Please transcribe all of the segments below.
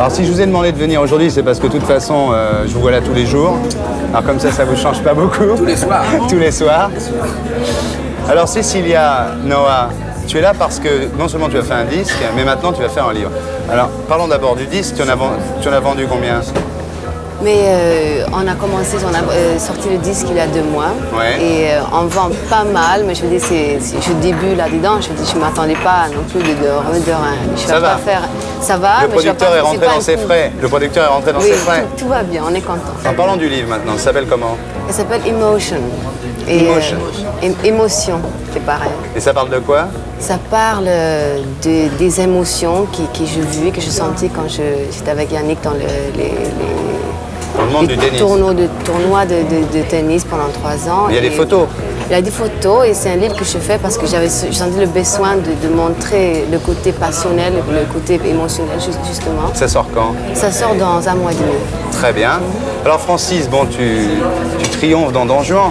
Alors si je vous ai demandé de venir aujourd'hui, c'est parce que de toute façon, je vous vois là tous les jours. Alors comme ça vous change pas beaucoup. Tous les soirs. Tous les soirs. Alors Cécilia, Noah, tu es là parce que non seulement tu as fait un disque, mais maintenant tu vas faire un livre. Alors parlons d'abord du disque, tu en as vendu combien? Mais on a commencé, on a sorti le disque il y a 2 mois. Ouais. Et on vend pas mal, mais je me dis, je débute là-dedans, je ne m'attendais pas non plus de remettre de rien. Je Ça vais va. pas faire. Ça va, Le mais je vais producteur pas- est c'est rentré pas dans un ses coup. frais. Le producteur est rentré dans Oui, ses frais. tout va bien, on est content. En parlant du livre maintenant, ça s'appelle comment? Elle s'appelle Emotion. Et, Emotion. Émotion, c'est pareil. Et ça parle de quoi? Ça parle des émotions que j'ai vues, que j'ai senties quand j'étais avec Yannick dans Dans le monde du tennis. tournois de tennis pendant 3 ans. Il y a des Et photos. Il y a des photos et c'est un livre que je fais parce que j'ai senti le besoin de montrer le côté passionnel, le côté émotionnel justement. Ça sort quand? Ça sort dans 1 mois et demi. Très bien. Alors Francis, bon, tu triomphes dans Don Juan.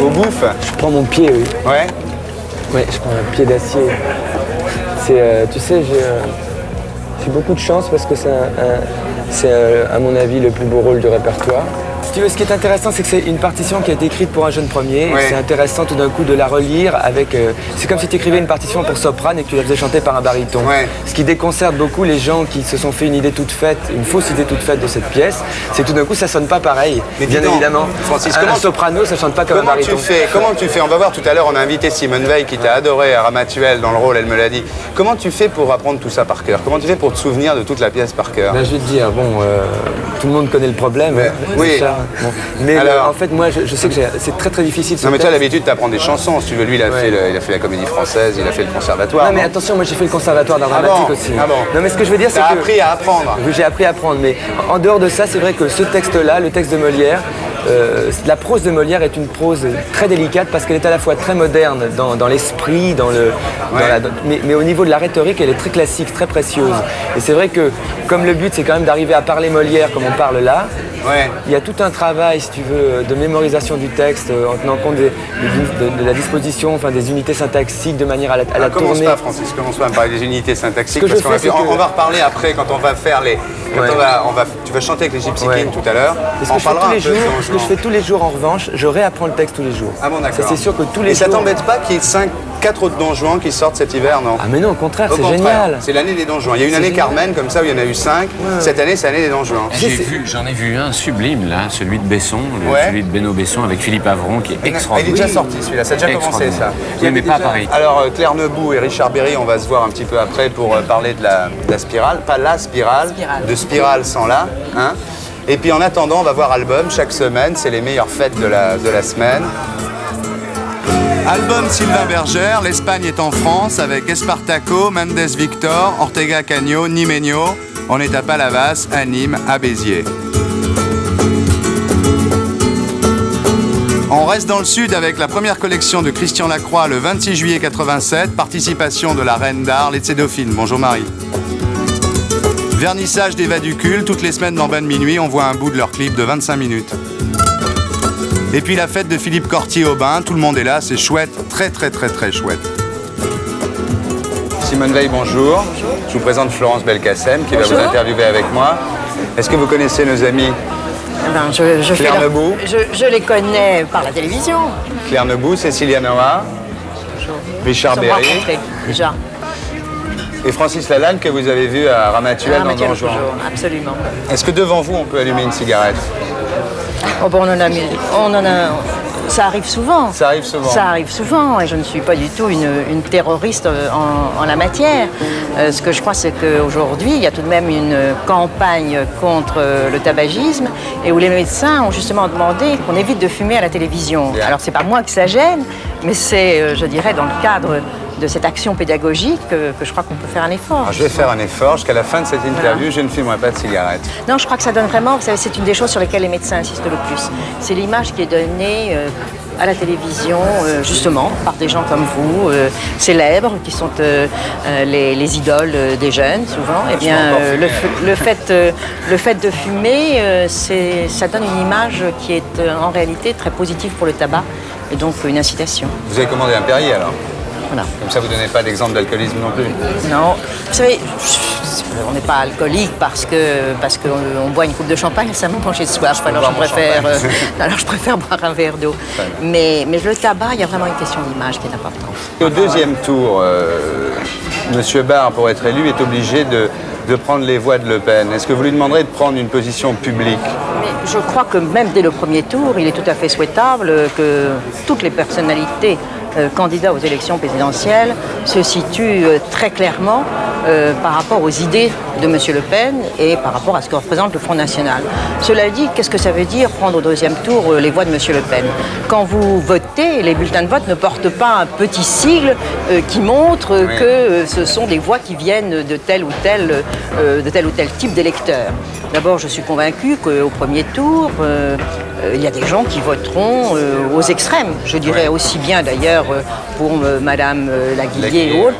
Au bouffe. Je prends mon pied, oui. Ouais. Oui, je prends un pied d'acier. Tu sais, j'ai beaucoup de chance parce que c'est à mon avis le plus beau rôle du répertoire. Si tu veux, ce qui est intéressant, c'est que c'est une partition qui a été écrite pour un jeune premier. Ouais. Et c'est intéressant tout d'un coup de la relire avec... c'est comme si tu écrivais une partition pour soprane et que tu la faisais chanter par un baryton. Ouais. Ce qui déconcerte beaucoup les gens qui se sont fait une idée toute faite, une fausse idée toute faite de cette pièce, c'est tout d'un coup ça sonne pas pareil. Mais bien dis donc, évidemment. Francis, un comment- soprano, ça chante pas comme un Comment baryton. tu fais? On va voir tout à l'heure, on a invité Simone Veil qui t'a adoré à Ramatuelle dans le rôle, elle me l'a dit. Comment tu fais pour apprendre tout ça par cœur? Comment tu fais pour te souvenir de toute la pièce par cœur? Ben, je vais te dire, bon, tout le monde connaît le problème. Ouais. Hein, Oui. c'est ça. Bon. Mais Alors en fait, moi, je sais que c'est très très difficile. ce Non mais toi texte. d'habitude tu apprends des chansons, si tu veux, lui il a fait la comédie française, il a fait le conservatoire. Non mais non attention, moi j'ai fait le conservatoire d'art Ah bon dramatique aussi. Ah bon. Non mais ce que je veux dire, c'est T'as que appris à apprendre. Oui, j'ai appris à apprendre, mais en dehors de ça, c'est vrai que ce texte-là, le texte de Molière, la prose de Molière est une prose très délicate parce qu'elle est à la fois très moderne dans l'esprit, mais au niveau de la rhétorique, elle est très classique, très précieuse. Et c'est vrai que comme le but, c'est quand même d'arriver à parler Molière comme on parle là, Ouais. il y a tout un travail, si tu veux, de mémorisation du texte en tenant compte de la disposition, enfin, des unités syntaxiques de manière à la Commence tourner. pas Francis, commence pas à me parler des unités syntaxiques Ce que parce je qu'on va, fais, c'est que- on va reparler après quand on va faire les. Quand Ouais. tu vas chanter avec les Gypsy Ouais. Kings tout à l'heure. Et ce que, On je fais parlera tous les un peu de jours, Don ce que je Juan. fais tous les jours, en revanche, je réapprends le texte tous les jours. Ah bon d'accord. Ça, c'est sûr que tous les Et ça jours... t'embête pas qu'il y ait 4 autres Don Juan qui sortent cet hiver, non? Ah mais non, au contraire, Au c'est contraire, génial. C'est l'année des Don Juan. Il y a une C'est année génial. Carmen comme ça où il y en a eu 5. Cette année c'est l'année des Don Juan. J'en ai vu un sublime là, celui de Besson, Ouais. celui de Benoît Besson avec Philippe Avron qui est Il est extraordinaire. déjà sorti celui-là, ça a déjà commencé ça. Extraordinaire. Il y Oui, mais avait pas à déjà- Paris. Alors Claire Nebout et Richard Berry, on va se voir un petit peu après pour parler de la spirale. Pas la spirale, de spirale sans la. Hein. Et puis en attendant, on va voir Album chaque semaine, c'est les meilleures fêtes de la semaine. Album Sylvain Bergère, l'Espagne est en France avec Espartaco, Mendes Victor, Ortega Cano, Nimeño. On est à Palavas, à Nîmes, à Béziers. On reste dans le sud avec la première collection de Christian Lacroix le 26 juillet 87, participation de la Reine d'Arles et de ses dauphines. Bonjour Marie. Vernissage des Vaducules, toutes les semaines dans Bain de Minuit, on voit un bout de leur clip de 25 minutes. Et puis la fête de Philippe Cortier au bain, tout le monde est là, c'est chouette, très très très très chouette. Simone Veil, bonjour. Je vous présente Florence Belkacem qui va vous interviewer avec moi. Est-ce que vous connaissez nos amis Eh ben, je Claire fais Nebout. je les connais par la télévision. Claire Nebout, Cécilia Noah, Richard Ils sont Berry rencontrés, déjà. et Francis Lalanne que vous avez vu à Ramatuelle dans Mathieu Don Juan. toujours, absolument. Est-ce que devant vous on peut allumer une cigarette? Oh, bon, ça arrive souvent. Ça arrive souvent. Ça arrive souvent, et je ne suis pas du tout une terroriste en la matière. Ce que je crois, c'est qu'aujourd'hui, il y a tout de même une campagne contre le tabagisme, et où les médecins ont justement demandé qu'on évite de fumer à la télévision. Bien. Alors, c'est pas moi que ça gêne, mais c'est, je dirais, dans le cadre de cette action pédagogique que je crois qu'on peut faire un effort. Alors, je vais faire un effort. Jusqu'à la fin de cette interview, je ne fumerai pas de cigarette. Non, je crois que ça donne vraiment, vous savez, c'est une des choses sur lesquelles les médecins insistent le plus. C'est l'image qui est donnée à la télévision, justement, par des gens comme vous, célèbres, qui sont les idoles des jeunes, souvent. Eh bien, le fait de fumer, ça donne une image qui est en réalité très positive pour le tabac, et donc une incitation. Vous avez commandé un Perrier alors? Voilà. Comme ça, vous ne donnez pas d'exemple d'alcoolisme non plus. Non, vous savez, On n'est pas alcoolique parce qu'on boit une coupe de champagne, ça me mange le soir. Alors je préfère boire un verre d'eau. Mais le tabac, il y a vraiment une question d'image qui est importante. Au deuxième tour, M. Barre, pour être élu, est obligé de prendre les voix de Le Pen. Est-ce que vous lui demanderez de prendre une position publique? Mais je crois que même dès le premier tour, il est tout à fait souhaitable que toutes les personnalités candidats aux élections présidentielles se situent très clairement par rapport aux idées de M. Le Pen et par rapport à ce que représente le Front National. Cela dit, qu'est-ce que ça veut dire prendre au deuxième tour les voix de M. Le Pen? Quand vous votez, les bulletins de vote ne portent pas un petit sigle qui montre que ce sont des voix qui viennent de tel ou tel type d'électeurs. D'abord, je suis convaincue qu'au premier tour, il y a des gens qui voteront aux extrêmes, je dirais aussi bien d'ailleurs pour Madame Laguillié et autres,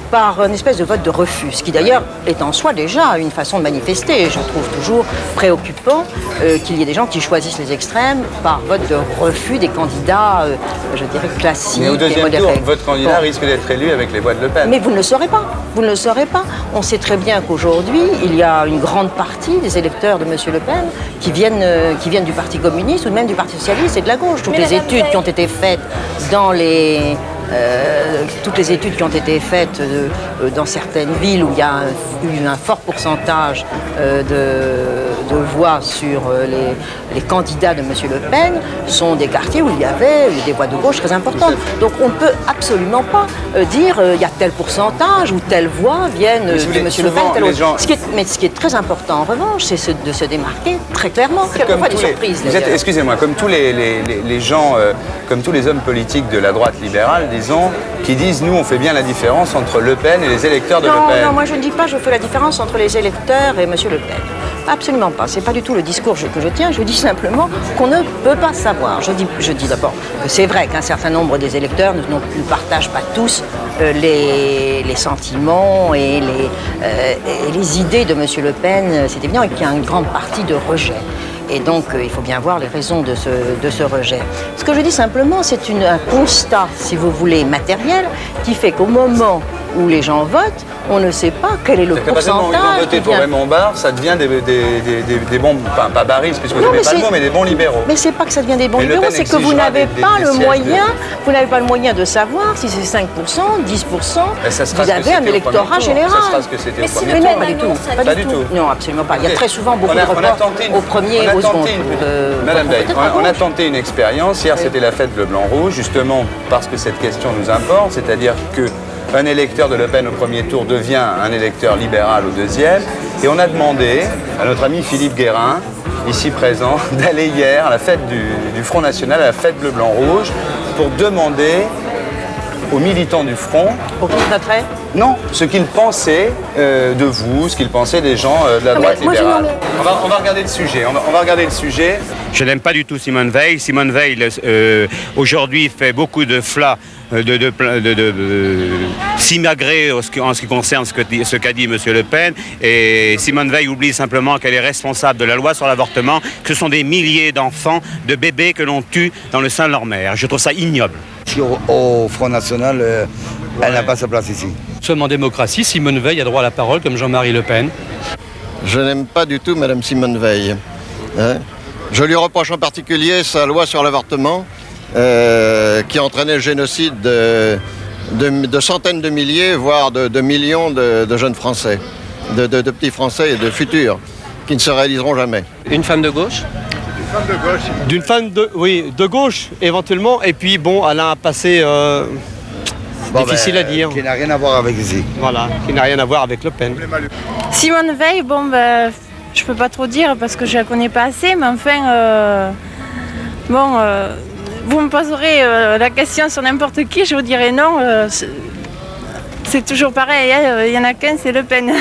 par une espèce de vote de refus, ce qui d'ailleurs est en soi déjà une façon de manifester. Je trouve toujours préoccupant qu'il y ait des gens qui choisissent les extrêmes par vote de refus des candidats, je dirais, classiques. Mais au deuxième et modérés. tour, votre candidat risque d'être élu avec les voix de Le Pen. Mais vous ne le saurez pas. Vous ne le saurez pas. On sait très bien qu'aujourd'hui, il y a une grande partie des électeurs de M. Le Pen qui viennent du Parti communiste ou même du Parti socialiste et de la gauche. Toutes les études qui ont été faites dans dans certaines villes où il y a eu un fort pourcentage de voix sur les candidats de M. Le Pen sont des quartiers où il y avait des voix de gauche très importantes. Donc on ne peut absolument pas dire il y a tel pourcentage ou telle voix viennent de M. Le Pen, tel autre. Mais ce qui est très important en revanche, c'est de se démarquer très clairement. Quelquefois des surprises. Excusez-moi, comme tous les gens, comme tous les hommes politiques de la droite libérale, disons, qui disent nous on fait bien la différence entre Le Pen et les électeurs de Le Pen. Non, moi je ne dis pas je fais la différence entre les électeurs et M. Le Pen. Absolument pas. C'est pas du tout le discours que je tiens. Je dis simplement qu'on ne peut pas savoir. Je dis d'abord que c'est vrai qu'un certain nombre des électeurs ne partagent pas tous les sentiments et les idées de M. Le Pen. C'est évident qu'il y a une grande partie de rejet. Et donc, il faut bien voir les raisons de ce rejet. Ce que je dis simplement, c'est un constat, si vous voulez, matériel, qui fait qu'au moment où les gens votent, on ne sait pas quel est le pourcentage. Ils ont voté pour Raymond Barre, ça devient des bons, pas baristes, puisque vous n'avez pas le mot, mais des bons libéraux. Mais c'est pas que ça devient des bons libéraux, c'est que vous n'avez pas le moyen de savoir si c'est 5%, 10%, vous avez un électorat général. Ça sera ce que c'était au premier Mais tour. non, pas du tout. Non, absolument pas. Il y a très souvent beaucoup de reports au premier et au second. Madame Veil, on a tenté une expérience. Hier, c'était la fête bleu, blanc, rouge, justement parce que cette question nous importe, c'est-à-dire que un électeur de Le Pen au premier tour devient un électeur libéral au deuxième. Et on a demandé à notre ami Philippe Guérin, ici présent, d'aller hier à la fête du Front National, à la fête bleu, blanc, rouge, pour demander aux militants du Front... Pour qu'ils voteraient ? Non, ce qu'ils pensaient de vous, ce qu'ils pensaient des gens de la droite libérale. On va regarder le sujet. On va regarder le sujet. Je n'aime pas du tout Simone Veil. Simone Veil, aujourd'hui, fait beaucoup de flas, simagrées en ce qui concerne ce qu'a dit M. Le Pen. Et Simone Veil oublie simplement qu'elle est responsable de la loi sur l'avortement, que ce sont des milliers d'enfants, de bébés que l'on tue dans le sein de leur mère. Je trouve ça ignoble. Au Front National, elle n'a pas sa place ici. Nous sommes en démocratie, Simone Veil a droit à la parole comme Jean-Marie Le Pen. Je n'aime pas du tout Mme Simone Veil. Je lui reproche en particulier sa loi sur l'avortement qui a entraîné le génocide de centaines de milliers, voire de millions de jeunes Français, de petits Français et de futurs qui ne se réaliseront jamais. Une femme de gauche ? D'une femme de gauche éventuellement, et puis bon, elle a un passé difficile à dire. Qui n'a rien à voir avec ici. Voilà, qui n'a rien à voir avec Le Pen. Simone Veil, je peux pas trop dire parce que je la connais pas assez, mais enfin, vous me poserez la question sur n'importe qui, je vous dirai non. C'est toujours pareil, il y en a qu'un, c'est Le Pen.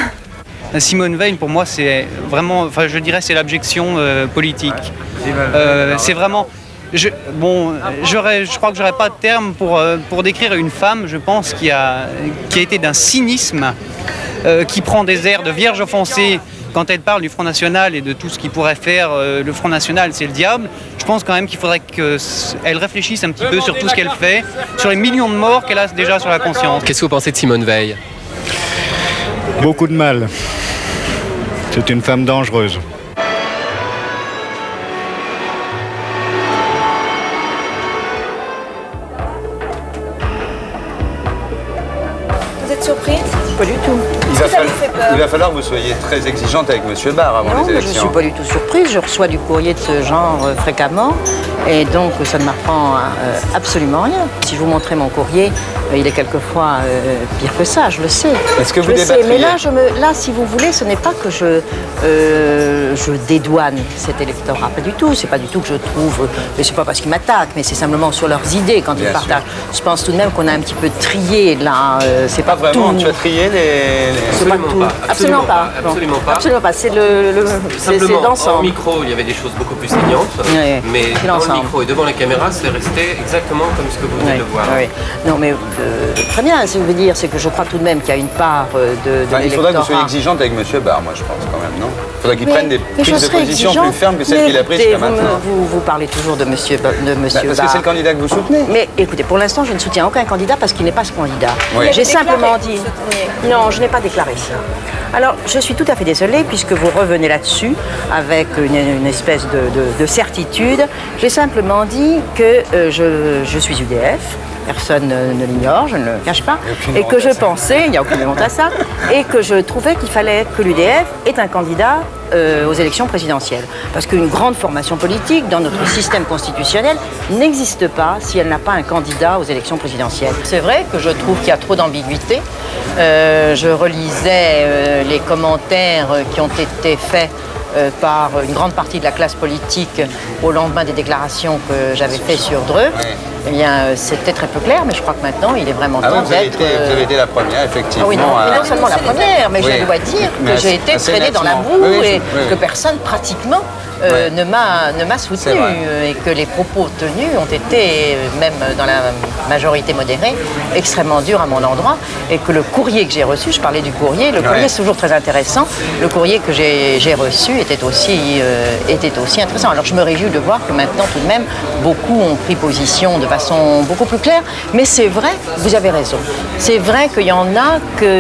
Simone Veil, pour moi, c'est vraiment, je dirais, c'est l'abjection politique. C'est vraiment, je crois que j'aurais pas de terme pour décrire une femme, je pense, qui a été d'un cynisme, qui prend des airs de vierge offensée quand elle parle du Front National et de tout ce qu'il pourrait faire. Le Front National, c'est le diable. Je pense quand même qu'il faudrait qu'elle réfléchisse un petit peu sur tout ce qu'elle fait, sur les millions de morts qu'elle a déjà sur la conscience. Qu'est-ce que vous pensez de Simone Veil ? Beaucoup de mal. C'est une femme dangereuse. Vous êtes surprise? Pas du tout. Il va falloir que vous soyez très exigeante avec M. Barre avant les élections. Je ne suis pas du tout surprise. Je reçois du courrier de ce genre fréquemment. Et donc, ça ne m'apprend absolument rien. Si je vous montrais mon courrier, il est quelquefois pire que ça, je le sais. Est-ce que vous débattriez? Mais là, si vous voulez, ce n'est pas que je dédouane cet électorat. Pas du tout. C'est pas du tout que je trouve... Mais c'est pas parce qu'ils m'attaquent, mais c'est simplement sur leurs idées quand ils partagent. Je pense tout de même qu'on a un petit peu trié, là. C'est pas vraiment, tout. tu as trié les... Absolument pas. Absolument pas. C'est Simplement, en micro, il y avait des choses beaucoup plus saignantes, mais dans le micro et devant la caméra, c'est resté exactement comme ce que vous venez de voir. Oui. Non, mais très bien, ce que je veux dire, c'est que je crois tout de même qu'il y a une part de l'électorat. Il faudrait que vous soyez exigeante avec M. Barre, moi, je pense, quand même, non? Il faudrait qu'il prenne des prises de position plus fermes que celles qu'il a prises jusqu'à maintenant. Vous parlez toujours de M. Barre. Parce que c'est le candidat que vous soutenez. Mais écoutez, pour l'instant, je ne soutiens aucun candidat parce qu'il n'est pas ce candidat. Oui. J'ai simplement dit... Non, je n'ai pas déclaré ça. Alors, je suis tout à fait désolée, puisque vous revenez là-dessus avec une espèce de certitude. J'ai simplement dit que je suis UDF, personne ne l'ignore, je ne le cache pas, et que je pensais, il n'y a aucune honte à ça, et que je trouvais qu'il fallait que l'UDF ait un candidat aux élections présidentielles. Parce qu'une grande formation politique dans notre système constitutionnel n'existe pas si elle n'a pas un candidat aux élections présidentielles. C'est vrai que je trouve qu'il y a trop d'ambiguïté. Je relisais les commentaires qui ont été faits par une grande partie de la classe politique au lendemain des déclarations que j'avais faites sur Dreux. Eh bien, c'était très peu clair, mais je crois que maintenant, il est vraiment temps d'être... Vous avez été la première, effectivement. Ah oui, non seulement la première, mais je dois dire que j'ai été traînée dans la boue et que personne, pratiquement, ne m'a soutenu et que les propos tenus ont été, même dans la majorité modérée, extrêmement durs à mon endroit et que le courrier que j'ai reçu, je parlais du courrier, le courrier c'est toujours très intéressant, le courrier que j'ai reçu était aussi intéressant. Alors je me réjouis de voir que maintenant tout de même beaucoup ont pris position de façon beaucoup plus claire, mais c'est vrai, vous avez raison, c'est vrai qu'il y en a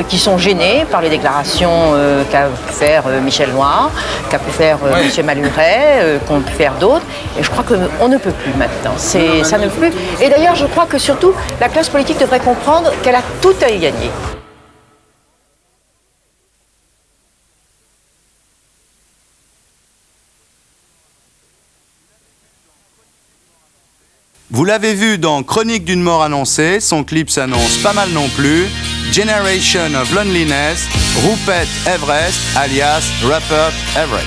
qui sont gênés par les déclarations qu'a pu faire Michel Noir, qu'a pu faire M. Maluret, qu'ont pu faire d'autres, et je crois qu'on ne peut plus maintenant, ça ne peut plus. Et d'ailleurs, je crois que surtout, la classe politique devrait comprendre qu'elle a tout à y gagner. Vous l'avez vu dans Chronique d'une mort annoncée, son clip s'annonce pas mal non plus. Generation of Loneliness, Rupert Everett, alias Rupert Everett.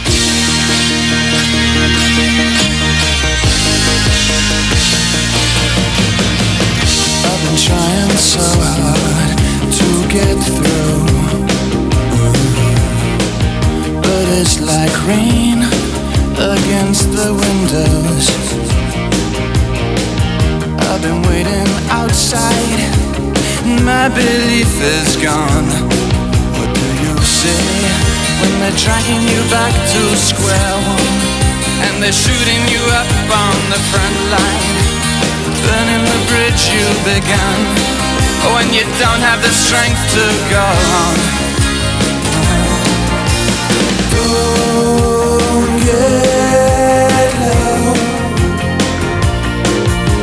I've been trying so hard to get through, but it's like rain against the windows. I've been waiting outside, my belief is gone. What do you say when they're dragging you back to square one and they're shooting you up on the front line, burning the bridge you began, when you don't have the strength to go on? Don't get low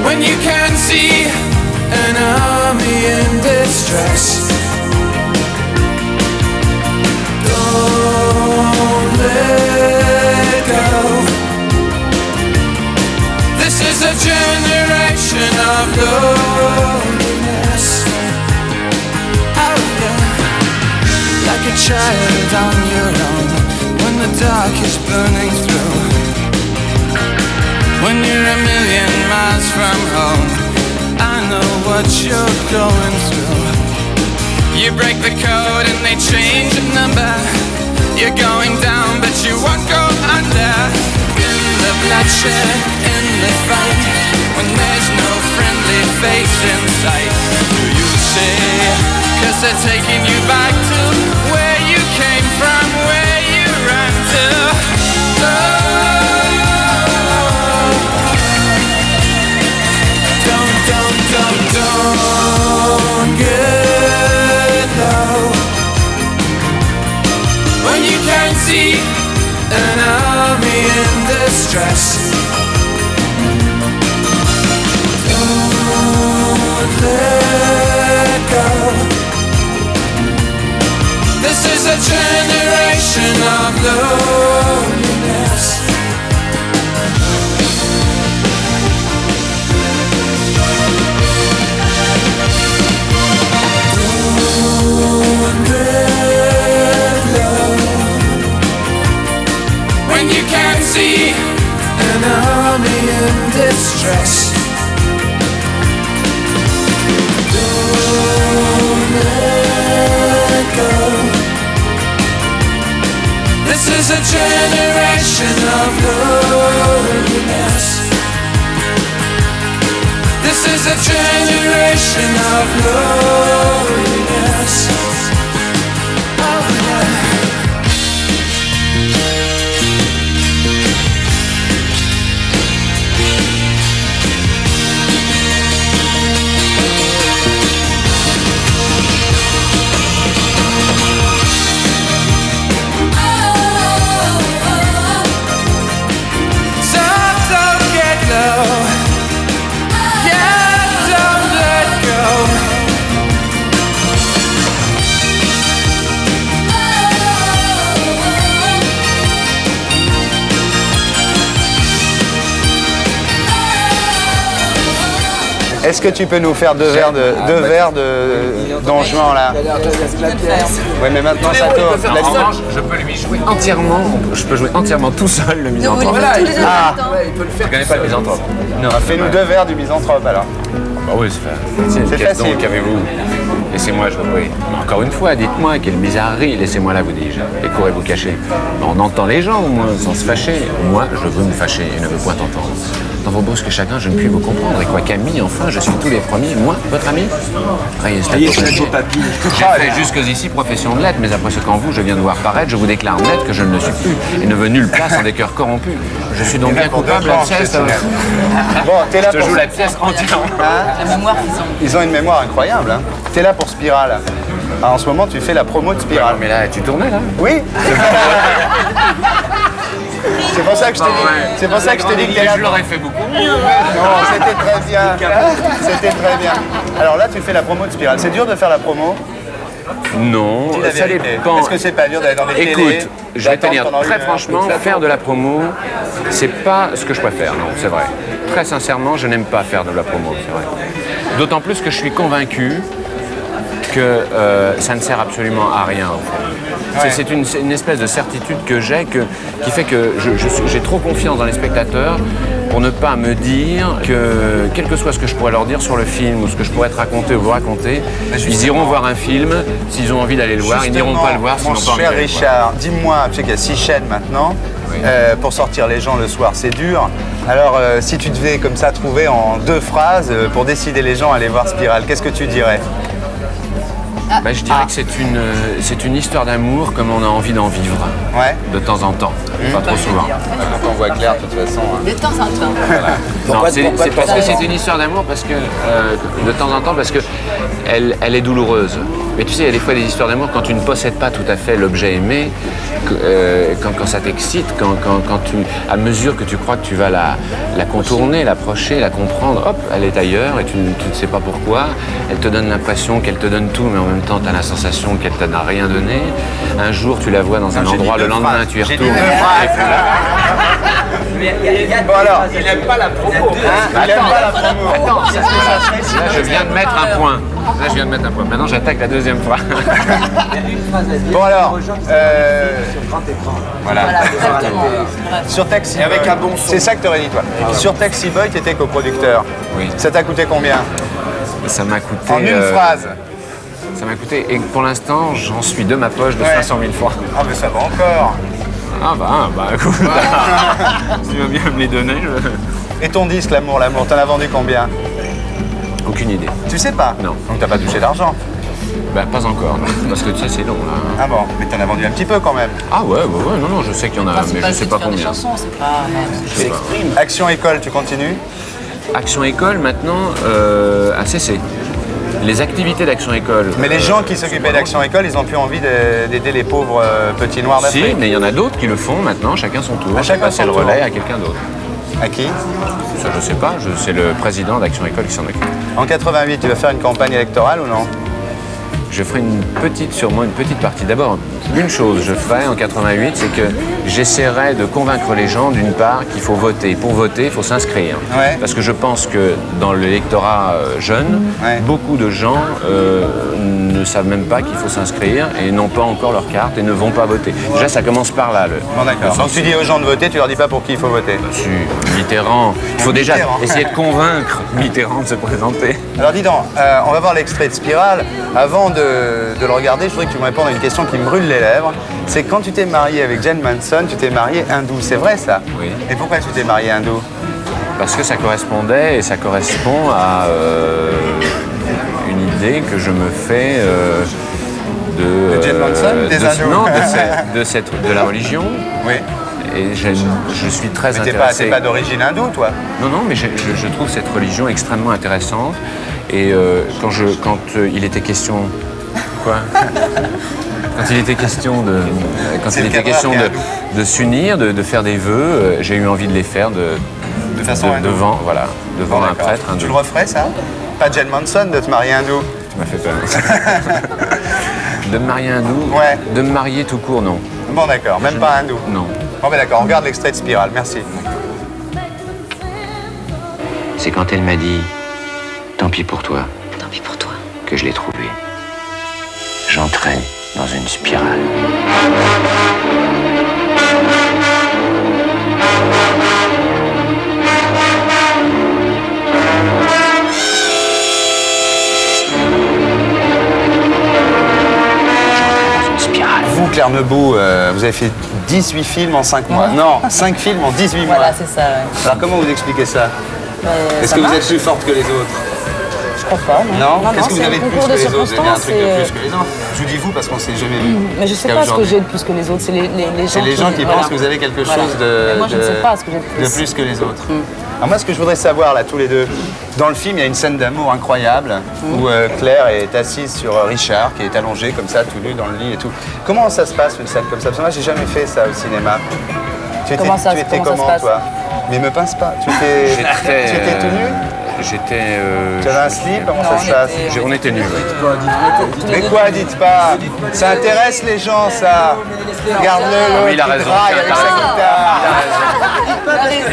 when you can see an army in distress. Don't let go. This is a generation of loneliness. Oh yeah, like a child on your own when the dark is burning through. When you're a million miles from home, I know what you're going through. You break the code and they change the number. You're going down but you won't go under. In the bloodshed, in the fight, when there's no friendly face in sight, do you say, 'cause they're taking you back to where you came from, where you ran to. Don't get low when you can see an army in distress. Don't let go. This is a generation of loneliness. Don't let go. When you can't see an army in distress. Don't let go. This is a generation of loneliness. This is a generation of loneliness. Oh, yeah. Est-ce que tu peux nous faire deux verres de Don Juan là? Oui, mais maintenant ça tourne. En revanche, je peux lui jouer entièrement, je peux jouer entièrement tout seul le misanthrope. Ah, tu connais pas le misanthrope? Non. Fais-nous deux verres du misanthrope alors. Bah oui, c'est facile. Donc qu'avez-vous? Laissez-moi jouer. Encore une fois, dites-moi, quelle bizarrerie, laissez-moi là, vous dis-je. Et courez vous cacher. On entend les gens, au moins, sans se fâcher. Moi, je veux me fâcher et ne veux point entendre. Dans vos brusques chagrins, je ne puis vous comprendre. Et quoi qu'ami, enfin, je suis tous les premiers. Moi, votre ami? Rayez ce papy. J'ai fait jusqu'ici profession de lettres, mais après ce qu'en vous, je viens de voir paraître, je vous déclare net que je ne le suis plus et ne veux nulle place en des cœurs corrompus. Je suis donc bien coupable, la pièce. Bon, t'es là je pour joue la pièce entièrement. La mémoire qu'ils ont. Ils ont une mémoire incroyable. Hein. T'es là pour Spiral. Alors, en ce moment, tu fais la promo de Spiral. Mais là, tu tournais là? Oui. C'est pour ça que je t'ai dit. C'est pour ça que je t'ai dit que t'es là. Je l'aurais fait beaucoup mieux. Non, c'était très bien. C'était très bien. Alors là, tu fais la promo de Spiral. C'est dur de faire la promo? Non, ça dépend. Est-ce que c'est pas dur d'aller dans des télés? Écoute, je vais te dire très franchement, faire de la promo, c'est pas ce que je préfère, non, c'est vrai. Très sincèrement, je n'aime pas faire de la promo, c'est vrai. D'autant plus que je suis convaincu que ça ne sert absolument à rien. Ouais. C'est une espèce de certitude que j'ai qui fait que j'ai trop confiance dans les spectateurs pour ne pas me dire que, quel que soit ce que je pourrais leur dire sur le film ou ce que je pourrais te raconter ou vous raconter, ils iront voir un film, s'ils ont envie d'aller le voir, ils n'iront pas le voir s'ils n'ont pas envie d'aller le voir. Mon cher Richard, dis-moi, tu sais qu'il y a 6 chaînes maintenant, oui. Pour sortir les gens le soir, c'est dur. Alors, si tu devais comme ça trouver en 2 phrases pour décider les gens à aller voir Spiral, qu'est-ce que tu dirais? Bah, je dirais que c'est une histoire d'amour comme on a envie d'en vivre, de temps en temps, pas trop souvent. Quand on voit clair, de toute façon. De temps en temps. Voilà. Non, c'est parce que c'est une histoire d'amour, parce que de temps en temps, parce que elle est douloureuse. Mais tu sais, il y a des fois des histoires d'amour quand tu ne possèdes pas tout à fait l'objet aimé, quand ça t'excite, quand tu, à mesure que tu crois que tu vas la contourner, l'approcher, la comprendre, hop, elle est ailleurs et tu ne sais pas pourquoi. Elle te donne l'impression qu'elle te donne tout, mais en même temps, tu as la sensation qu'elle ne t'a rien donné. Un jour, tu la vois dans un endroit, le lendemain, tu y retournes. Bon alors, il n'aime pas la promo. Il n'aime pas la promo. Attends, là, je viens de mettre un point. Là, je viens de mettre un point. Maintenant, j'attaque la deuxième fois. Bon alors, voilà. Sur Taxi Boy, avec un bon son. C'est ça que tu aurais dit toi. Sur Taxi Boy, tu étais coproducteur. Oui. Ça t'a coûté combien? Ça m'a coûté... En une phrase. Ça m'a coûté, et pour l'instant, j'en suis de ma poche de 500 000 francs. Ah mais ça va encore. Ah bah écoute, si tu veux bien me les donner. Et ton disque, L'amour, t'en as vendu combien? Aucune idée. Tu sais pas? Non. Donc t'as pas touché d'argent? Bah pas encore, non. Parce que tu sais, c'est long là. Ah bon, mais t'en as vendu un petit peu quand même. Ah ouais, non, je sais qu'il y en a, mais je sais pas combien. Chansons, c'est pas... Je s'exprime. Action École, tu continues? Action École, maintenant, a cessé. Les activités d'Action École. Mais les gens qui s'occupaient d'Action École, ils n'ont plus envie d'aider les pauvres petits noirs d'Afrique. Si, mais il y en a d'autres qui le font maintenant, chacun son tour. Chacun passer son le tour. relais à quelqu'un d'autre. À qui? Ça, je sais pas, c'est le président d'Action École qui s'en occupe. En 88, tu vas faire une campagne électorale ou non? Je ferai sûrement une petite partie. D'abord, une chose je ferai en 88, c'est que j'essaierai de convaincre les gens, d'une part, qu'il faut voter. Pour voter, il faut s'inscrire. Ouais. Parce que je pense que dans l'électorat jeune, beaucoup de gens ne savent même pas qu'il faut s'inscrire et n'ont pas encore leur carte et ne vont pas voter. Déjà, ça commence par là. Bon, d'accord. Donc tu dis aux gens de voter, tu leur dis pas pour qui il faut voter? Mitterrand. Il faut déjà Mitterrand. essayer de convaincre Mitterrand de se présenter. Alors dis donc, on va voir l'extrait de Spirale. Avant de le regarder, je voudrais que tu me répondes à une question qui me brûle les lèvres. C'est quand tu t'es marié avec Jane Manson, tu t'es marié hindou, c'est vrai ça? Oui. Et pourquoi tu t'es marié hindou? Parce que ça correspondait et ça correspond à une idée que je me fais de Jane Manson, des hindous. Non, de la religion. Oui. Et je suis très mais intéressé. t'es pas d'origine hindoue, toi? Non, non, mais je trouve cette religion extrêmement intéressante. Et quand il était question... Quoi? Quand il était question de s'unir, de faire des vœux, j'ai eu envie de les faire devant un prêtre hindou. Tu le referais, ça? Pas Jane Manson, de te marier hindou? Tu m'as fait peur. De me marier hindou? Ouais. De me marier tout court, non. Bon, d'accord, même pas hindou? Non. Bon, ben d'accord, on regarde l'extrait de Spirale, merci. C'est quand elle m'a dit « Tant pis pour toi », Tant pis pour toi. que je l'ai trouvé. J'entrais dans une spirale. Vous, Claire Nebou, vous avez fait 18 films en 5 mois. Non, 5 films en 18 mois. Voilà, c'est ça. Ouais. Alors comment vous expliquez ça? Est-ce que vous êtes plus forte que les autres? Je crois pas. Non, qu'est-ce que vous c'est avez un de plus concours que de les autres? Vous avez un truc de circonstances plus que les autres? Je vous dis vous parce qu'on s'est jamais vu. Mais je sais pas ce que j'ai de plus que les autres. C'est les gens. C'est les gens qui pensent que vous avez quelque chose de, Mais moi, je ne sais pas ce que j'ai de plus. que les autres. Alors moi, ce que je voudrais savoir, là, tous les deux, dans le film, il y a une scène d'amour incroyable où Claire est assise sur Richard, qui est allongé comme ça, tout nu dans le lit et tout. Comment ça se passe, une scène comme ça? Parce que moi, j'ai jamais fait ça au cinéma. Tu étais comment, toi? Mais me pince pas. Tu étais tout nu? J'étais... Tu avais un slip? Comment ça se passe? On était nus, oui. Mais quoi, dites pas? Ça intéresse les gens, ça. Regarde-le, Oui, il a raison. avec sa guitare.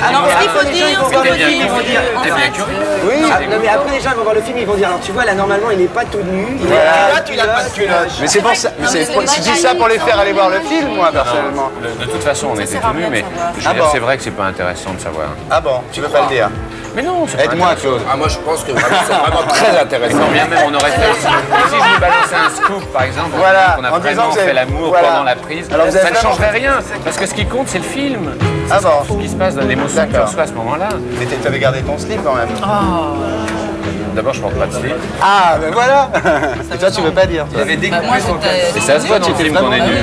Alors, ce qu'il faut dire, T'es bien curieux. Oui, non, mais après les gens ils vont voir le film, ils vont dire alors tu vois là normalement il n'est pas tout nu, Là, tu n'as pas de culotte. Mais c'est pour ça. Je dis ça pour les faire aller voir le film, moi, personnellement. De toute façon, on était tout nus, mais je veux dire, c'est vrai que c'est pas intéressant de savoir. Ah bon, tu veux pas le dire? Mais non, c'est pas Aide-moi, intéressant. Claude. Ah, moi je pense que vraiment, c'est vraiment très intéressant. Quand bien même on aurait fait... Si je me balançais un scoop, par exemple, Voilà, on a en disant vraiment que c'est- fait l'amour voilà. pendant la prise, Alors, vous avez ça ne vraiment changerait rien. Parce que ce qui compte, c'est le film. Ah bon? Ce qui se passe dans l'émotion que tu reçois à ce moment-là. Mais tu avais gardé ton slip quand même. D'abord, je porte pas de slip. Ah, ben voilà. Et toi, tu veux pas dire. Il y avait des Et ça se voit dans le film qu'on est nus.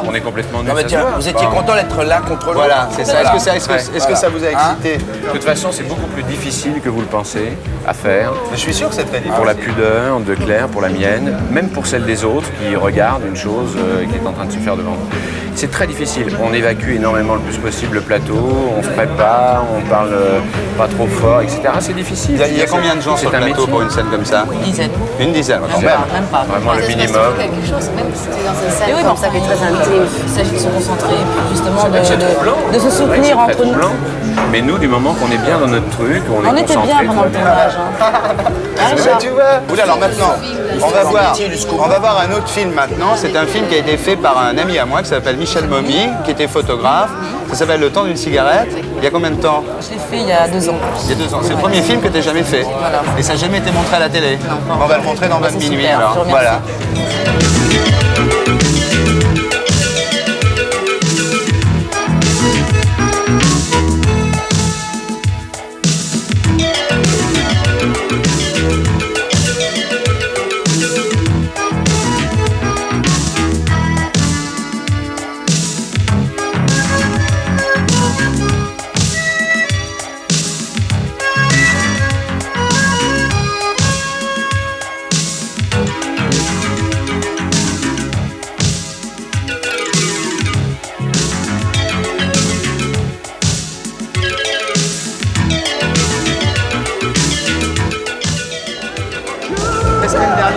On est complètement nus. Non mais tiens, vous étiez content d'être l'un contre l'autre. Voilà, c'est ça. Est-ce que ça vous a excité? De toute façon, c'est beaucoup plus difficile que vous le pensez à faire. Je suis sûr que c'est très difficile. Pour la pudeur de Claire, pour la mienne, même pour celle des autres qui regardent une chose qui est en train de se faire devant nous. C'est très difficile. On évacue énormément le plus possible le plateau, on se prépare, on parle pas trop fort, etc. C'est difficile. Il y a combien de gens sur le plateau pour une scène comme ça? Une dizaine. Une dizaine, quand même. Même pas. Vraiment le minimum. Quelque chose, même si c'était dans une scène Et oui, comme ça qui est très intime. Il s'agit de se concentrer, justement C'est troublant. de se C'est vrai que soutenir c'est très entre nous. troublant. Mais nous, du moment qu'on est bien dans notre truc, on est était concentré. bien pendant le tournage. Ben, tu vois. Oula, alors maintenant, on va voir un autre film maintenant. C'est un film qui a été fait par un ami à moi qui s'appelle Michel Momy, qui était photographe. Ça s'appelle Le temps d'une cigarette. Il y a combien de temps? Je l'ai fait il y a 2 ans. Il y a 2 ans. C'est le premier film que tu n'as jamais fait. Voilà. Et ça n'a jamais été montré à la télé. On va le montrer dans 20 c'est minuit super, alors. je vous remercie. Voilà.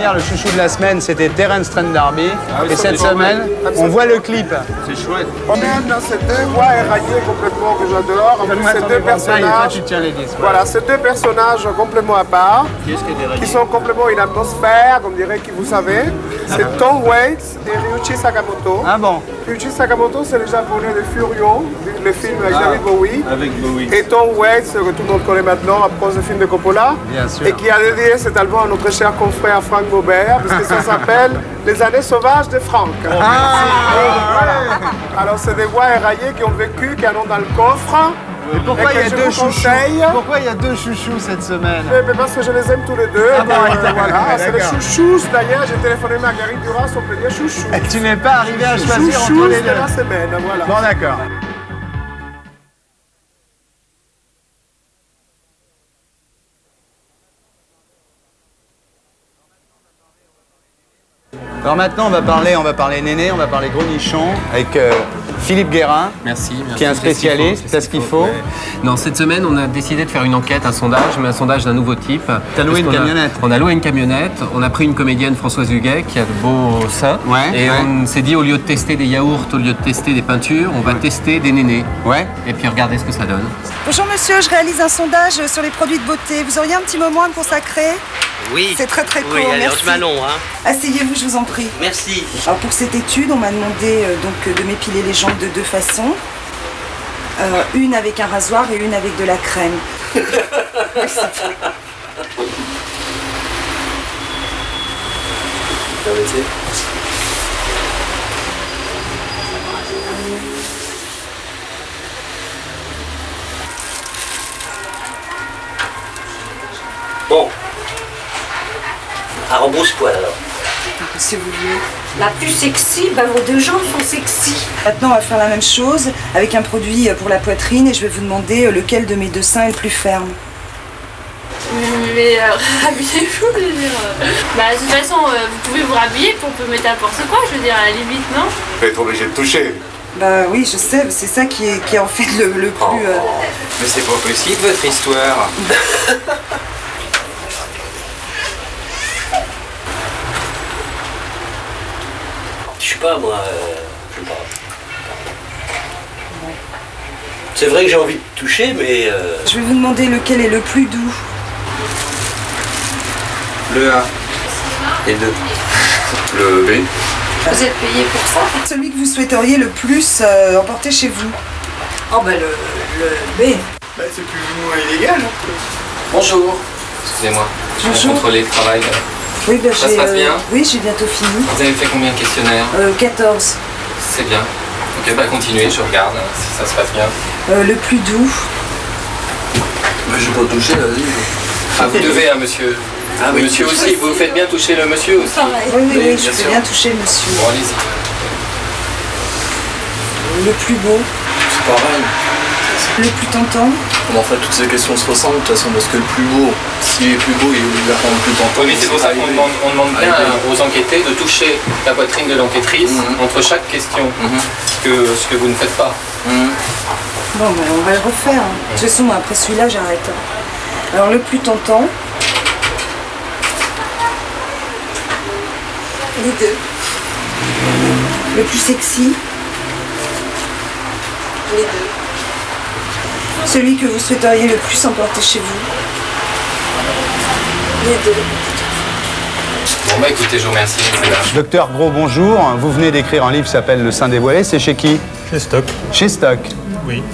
dernière, le chouchou de la semaine, c'était Terence Trent D'Arby. Et cette semaine, on voit le clip. C'est chouette. On est dans ces deux voix éraillées complètement que j'adore. En plus, ces deux personnages. Voilà, ces deux personnages complètement à part. Qui sont complètement une atmosphère, comme dirait qui vous savez. C'est Tom Waits et Ryuichi Sakamoto. Ah bon? Ryuichi Sakamoto, c'est le japonais de Furio, le film avec David Bowie. Avec Bowie. Et Tom Waits, que tout le monde connaît maintenant à cause du film de Coppola. Bien sûr. Et qui a dédié cet album à notre cher confrère Franck Maubert, parce que ça s'appelle Les années sauvages de Franck. Voilà. Alors, c'est des voix éraillées qui ont vécu, qui en ont dans le coffre. Et pourquoi il y a deux chouchous? Pourquoi il y a deux chouchous cette semaine? Mais parce que je les aime tous les deux. Ah bon, voilà, c'est les d'accord. chouchous. D'ailleurs, j'ai téléphoné à Marguerite Duras, on peut dire chouchous. Et tu n'es pas arrivé à choisir Chouchous entre les de deux. la semaine, voilà. Bon, d'accord. Alors maintenant, on va parler Néné, on va parler Gros Nichon avec Philippe Guérin, Merci. qui est un spécialiste, c'est ce qu'il faut. Ouais. Non, cette semaine, on a décidé de faire une enquête, un sondage, mais un sondage d'un nouveau type. T'as loué une camionnette? On a loué une camionnette, on a pris une comédienne, Françoise Huguet, qui a de beaux seins. Et on s'est dit, au lieu de tester des yaourts, au lieu de tester des peintures, on va tester des nénés. Ouais. Et puis regardez ce que ça donne. Bonjour monsieur, je réalise un sondage sur les produits de beauté. Vous auriez un petit moment à me consacrer? Oui. C'est très très court, Oui, allez, merci. on se met long, hein. Asseyez-vous, je vous en prie. Merci. Alors pour cette étude, on m'a demandé donc de m'épiler les jambes de deux façons. Une avec un rasoir et une avec de la crème. Bon. À rebrousse-poil alors. Si vous voulez. La plus sexy, vos deux jambes sont sexy. Maintenant, on va faire la même chose avec un produit pour la poitrine et je vais vous demander lequel de mes deux seins est le plus ferme. Mais rhabillez-vous, je veux dire. De toute façon, vous pouvez vous rhabiller pour on peut mettre n'importe quoi, je veux dire, à la limite, non? Vous êtes obligé de toucher. Bah oui, je sais, c'est ça qui est en fait le plus... Mais c'est pas possible, votre histoire. Je sais pas, moi. Je sais pas. C'est vrai que j'ai envie de toucher, mais. Je vais vous demander lequel est le plus doux. Le A. Et 2. Le B. Vous êtes payé pour ça? Celui que vous souhaiteriez le plus emporter chez vous. Oh bah le B. Bah, c'est plus ou moins illégal. Bonjour. Excusez-moi. Je vais Bonjour. contrôler le travail. Oui, bah, Ça se passe bien? Oui, j'ai bientôt fini. Vous avez fait combien de questionnaires? 14. C'est bien. Ok, continuez, je regarde si ça se passe bien. Le plus doux. Mais je vais pas toucher, vas-y. Ah, vous devez, monsieur. Ah oui. Monsieur aussi, vous faites bien toucher le monsieur aussi. Oui, je bien fais sûr. bien toucher le monsieur. Bon, allez-y. Le plus beau. C'est pareil. Le plus tentant. En fait, toutes ces questions se ressemblent de toute façon, parce que le plus beau, s'il est plus beau, il est obligatoirement le plus tentant. Oui, mais c'est pour ça qu'on demande bien aux enquêtés de toucher la poitrine de l'enquêtrice entre chaque question, ce que vous ne faites pas. Bon, ben, on va le refaire. De toute façon, après celui-là, j'arrête. Alors, le plus tentant. Les deux. Le plus sexy. Les deux. Celui que vous souhaiteriez le plus emporter chez vous. Les deux. Bon, bah écoutez, je vous remercie. Docteur Gros, bonjour. Vous venez d'écrire un livre qui s'appelle Le sein dévoilé. C'est chez qui? Chez Stock. Chez Stock. Oui.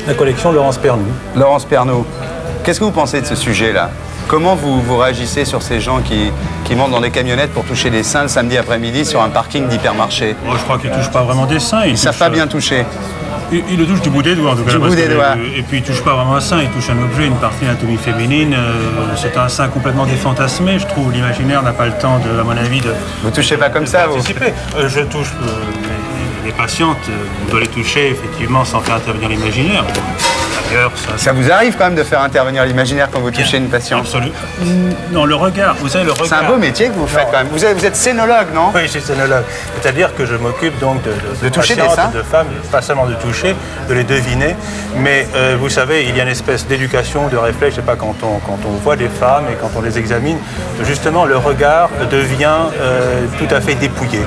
La collection Laurence Pernou. Laurence Pernou. Qu'est-ce que vous pensez de ce sujet-là? Comment vous réagissez sur ces gens qui montent dans des camionnettes pour toucher des seins le samedi après-midi sur un parking d'hypermarché? Moi, je crois qu'ils ne touchent pas vraiment des seins. Ils ne savent pas bien toucher. Ils le touchent du bout des doigts, en tout cas. Du bout des doigts. Et puis, ils ne touchent pas vraiment un sein, ils touchent un objet, une partie d'anatomie féminine. C'est un sein complètement défantasmé, je trouve. L'imaginaire n'a pas le temps, à mon avis, de... Vous touchez pas comme ça, vous? Je touche les patientes. On doit les toucher, effectivement, sans faire intervenir l'imaginaire. d'ailleurs. Ça vous arrive quand même de faire intervenir l'imaginaire quand vous touchez une patiente? Absolument. Non, le regard, vous savez, le regard... C'est un beau métier que vous faites quand même. Vous êtes scénologue, non? Oui, je suis scénologue. C'est-à-dire que je m'occupe donc de toucher des patientes, seins, de femmes, pas seulement de toucher, de les deviner, mais vous savez, il y a une espèce d'éducation, de réflexe, je sais pas, quand on voit des femmes et quand on les examine, justement, le regard devient tout à fait dépouillé.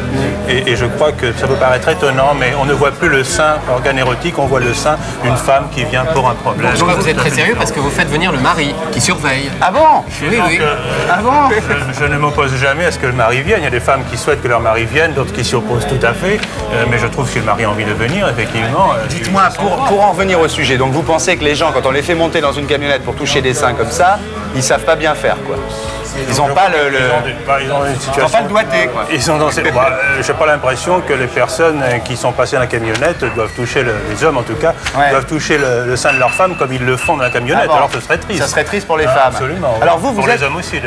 Et je crois que ça peut paraître étonnant, mais on ne voit plus le sein, organe érotique, on voit le sein d'une femme qui vient pour un problème. Je crois que vous êtes très sérieux parce que vous faites venir le mari qui surveille. Ah bon? Oui, oui. Ah bon? Je ne m'oppose jamais à ce que le mari vienne. Il y a des femmes qui souhaitent que leur mari vienne, d'autres qui s'y opposent tout à fait. Mais je trouve que si le mari a envie de venir, effectivement... Dites-moi, pour en revenir au sujet, donc vous pensez que les gens, quand on les fait monter dans une camionnette pour toucher des seins comme ça, ils savent pas bien faire, quoi? Ils n'ont pas ils ont une situation... Ils n'ont pas le doigté, quoi. Ils sont dans ces... j'ai pas l'impression que les personnes qui sont passées dans la camionnette doivent toucher, les hommes en tout cas, doivent toucher le sein de leur femme comme ils le font dans la camionnette. Alors ce serait triste. Ça serait triste pour les femmes. Absolument. Alors pour les hommes aussi.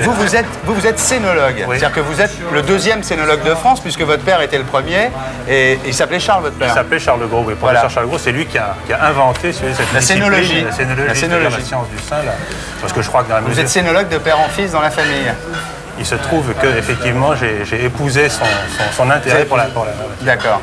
Vous êtes scénologue. Oui. C'est-à-dire que vous êtes le deuxième scénologue de France, puisque votre père était le premier. Et il s'appelait Charles, votre père. Il s'appelait Charles Gros, oui. Professeur Charles Gros, c'est lui qui a inventé la scénologie. La science du sein. Là. Parce que je crois que dans la Vous êtes scénologue de père en fils dans la famille. Il se trouve que effectivement j'ai épousé son intérêt pour la... D'accord.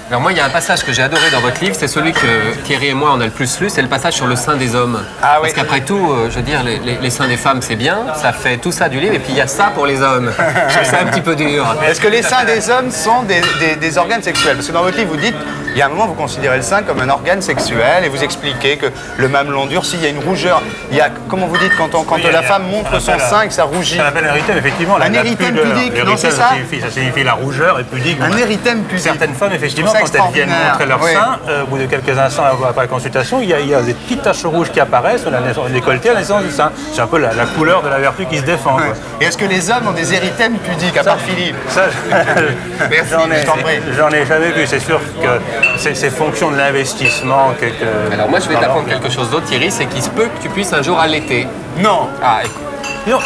Alors moi, il y a un passage que j'ai adoré dans votre livre, c'est celui que Thierry et moi on a le plus lu, c'est le passage sur le sein des hommes. Ah, parce qu'après tout, je veux dire, les seins des femmes c'est bien, ça fait tout ça du livre, et puis il y a ça pour les hommes. Je trouve ça un petit peu dur. Est-ce que les seins des hommes sont des organes sexuels? Parce que dans votre livre, vous dites, il y a un moment, vous considérez le sein comme un organe sexuel, et vous expliquez que le mamelon durcit, il y a une rougeur. Il y a, comment vous dites, quand la femme montre son sein et que ça rougit? Ça s'appelle un érythème, effectivement. Un érythème pudique, non, c'est ça? Ça signifie la rougeur et pudique. Un érythème pudique. Certaines femmes, effectivement, quand elles viennent montrer leur sein, au bout de quelques instants après la consultation, il y a des petites taches rouges qui apparaissent sur le décolleté à la naissance du sein. C'est un peu la couleur de la vertu qui se défend. Quoi. Et est-ce que les hommes ont des érythèmes pudiques, à part Philippe? Merci, j'en ai jamais vu. C'est sûr que c'est fonction de l'investissement. Alors moi, je vais t'apprendre quelque chose d'autre, Thierry, c'est qu'il se peut que tu puisses un jour allaiter. Non. Ah, écoute. Non,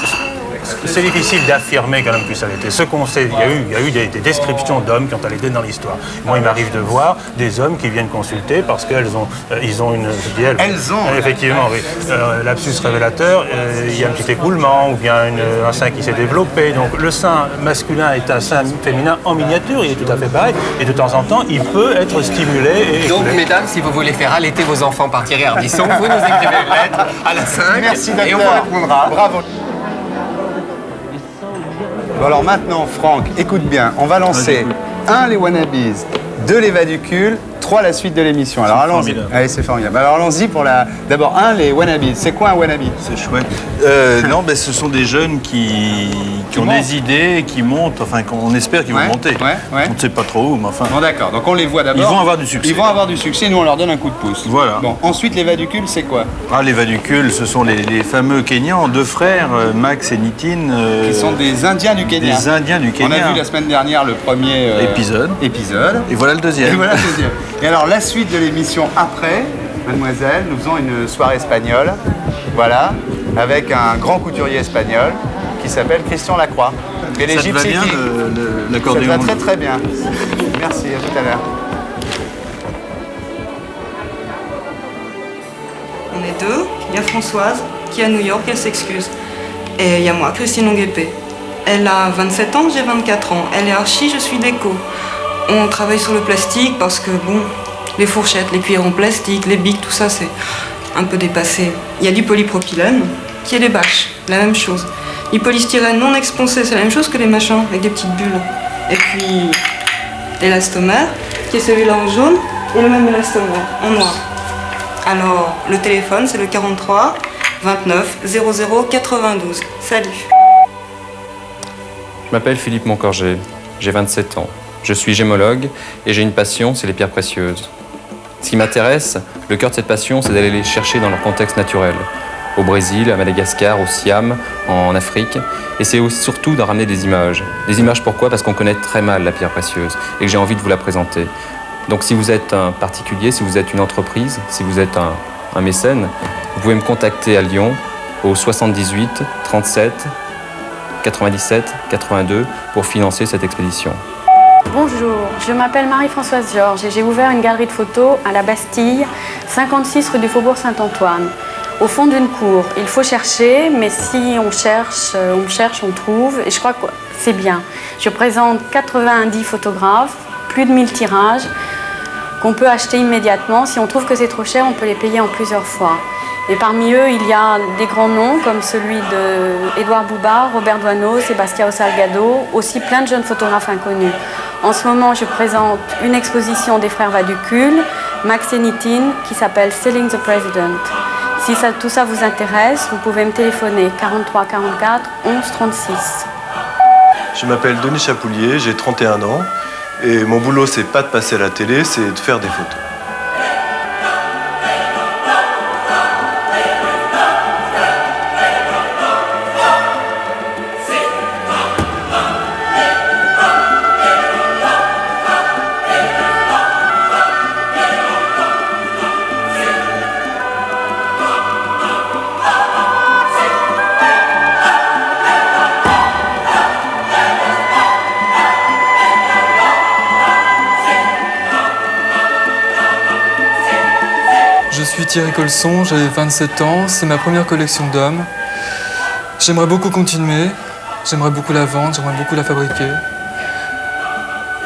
c'est difficile d'affirmer qu'un homme puisse allaiter. Ce qu'on sait, il y a eu des descriptions d'hommes qui ont allaité dans l'histoire. Moi, il m'arrive de voir des hommes qui viennent consulter parce qu'ils ont une... Elles ont. Effectivement, oui. Lapsus révélateur, il y a un petit écoulement ou bien un sein qui s'est développé. Donc le sein masculin est un sein féminin en miniature, il est tout à fait pareil. Et de temps en temps, il peut être stimulé. Donc, mesdames, si vous voulez faire allaiter vos enfants par Thierry Ardisson, vous nous écrivez une lettre à la 5 Merci, et on vous répondra. Bravo. Bon, alors maintenant, Franck, écoute bien, on va lancer 1 les wannabes, 2 les vaducules, 3 la suite de l'émission. Alors allons-y. Allez, c'est formidable. Alors allons-y pour la... D'abord, 1 les wannabes. C'est quoi un wannabe? C'est chouette. Non, ben, ce sont des jeunes qui ont des idées et qui montent, enfin qu'on espère qu'ils vont monter. On ne sait pas trop où, mais enfin... Bon, d'accord, donc on les voit d'abord. Ils vont avoir du succès. Ils vont avoir du succès, nous on leur donne un coup de pouce. Voilà. Bon, ensuite les vaducules, c'est quoi? Ah, les vaducules, ce sont les fameux Kenyans, 2 frères, Max et Nitin. Qui sont des Indiens du Kenya. Des Indiens du Kenya. On a vu la semaine dernière le premier épisode. Et voilà le deuxième. Et alors la suite de l'émission après, mademoiselle, nous faisons une soirée espagnole, voilà, avec un grand couturier espagnol qui s'appelle Christian Lacroix. Et ça te va bien l'accordéon? Ça te va très très bien. Merci, à tout à l'heure. On est 2, il y a Françoise qui est à New York, elle s'excuse. Et il y a moi, Christine Longuepé. Elle a 27 ans, j'ai 24 ans. Elle est archi, je suis déco. On travaille sur le plastique parce que, bon, les fourchettes, les cuillères en plastique, les bics, tout ça, c'est un peu dépassé. Il y a du polypropylène, qui est les bâches, la même chose. Du polystyrène non expansé, c'est la même chose que les machins, avec des petites bulles. Et puis, l'élastomère, qui est celui-là en jaune, et le même élastomère, en noir. Alors, le téléphone, c'est le 43 29 00 92. Salut. Je m'appelle Philippe Moncorgé, j'ai 27 ans. Je suis gémologue et j'ai une passion, c'est les pierres précieuses. Ce qui m'intéresse, le cœur de cette passion, c'est d'aller les chercher dans leur contexte naturel. Au Brésil, à Madagascar, au Siam, en Afrique. Et c'est surtout d'en ramener des images. Des images pourquoi? Parce qu'on connaît très mal la pierre précieuse et que j'ai envie de vous la présenter. Donc si vous êtes un particulier, si vous êtes une entreprise, si vous êtes un mécène, vous pouvez me contacter à Lyon au 78 37 97 82 pour financer cette expédition. Bonjour, je m'appelle Marie-Françoise Georges et j'ai ouvert une galerie de photos à la Bastille, 56 rue du Faubourg Saint-Antoine. Au fond d'une cour, il faut chercher, mais si on cherche, on trouve, et je crois que c'est bien. Je présente 90 photographes, plus de 1000 tirages, qu'on peut acheter immédiatement. Si on trouve que c'est trop cher, on peut les payer en plusieurs fois. Et parmi eux, il y a des grands noms comme celui d'Édouard Boubard, Robert Doisneau, Sebastião Salgado, aussi plein de jeunes photographes inconnus. En ce moment, je présente une exposition des frères Vaducul, Max et Nitin, qui s'appelle Selling the President. Si tout ça vous intéresse, vous pouvez me téléphoner 43 44 11 36. Je m'appelle Denis Chapoulier, j'ai 31 ans et mon boulot c'est pas de passer à la télé, c'est de faire des photos. Je suis Thierry Colson, j'ai 27 ans, c'est ma première collection d'hommes. J'aimerais beaucoup continuer, j'aimerais beaucoup la vendre, j'aimerais beaucoup la fabriquer.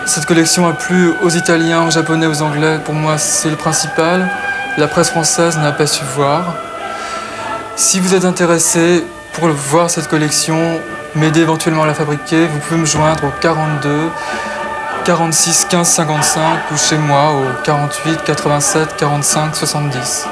Cette collection a plu aux Italiens, aux Japonais, aux Anglais, pour moi c'est le principal. La presse française n'a pas su voir. Si vous êtes intéressé pour voir cette collection, m'aider éventuellement à la fabriquer, vous pouvez me joindre au 42 46 15 55 ou chez moi au 48 87 45 70.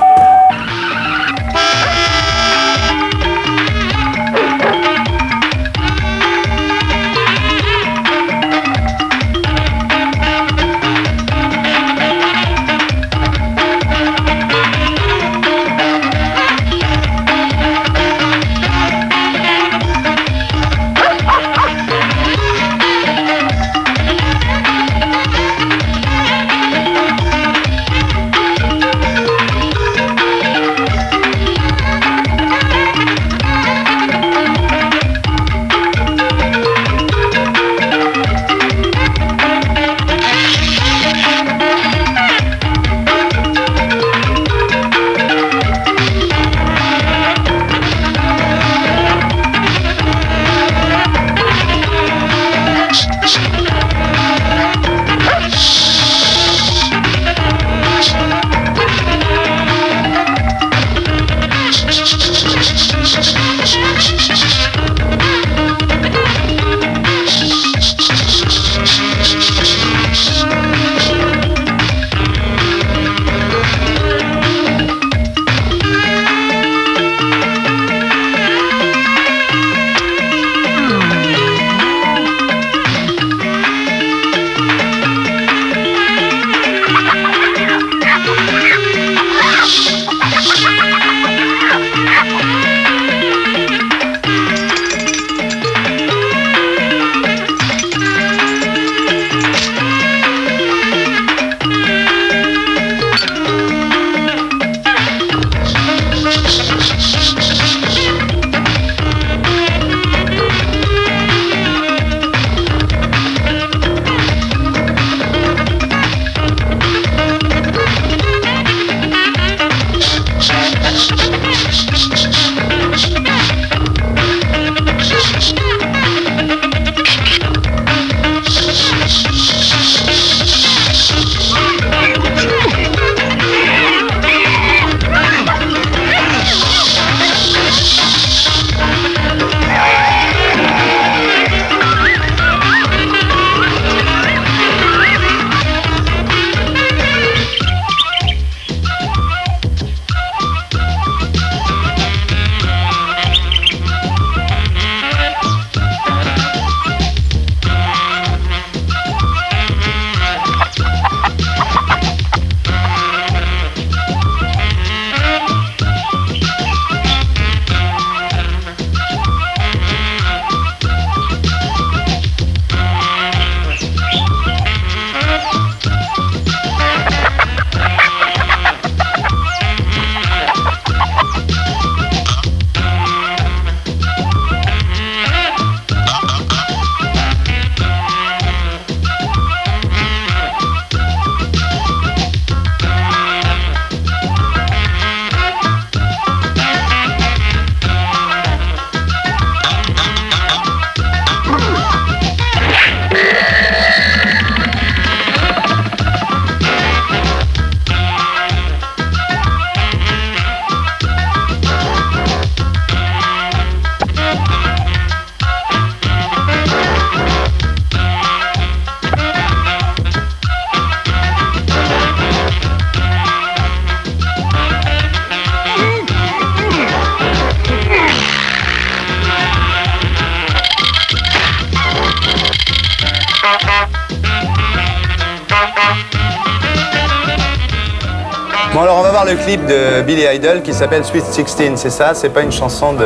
Bon, alors on va voir le clip de Billy Idol qui s'appelle Sweet 16, c'est ça? C'est pas une chanson de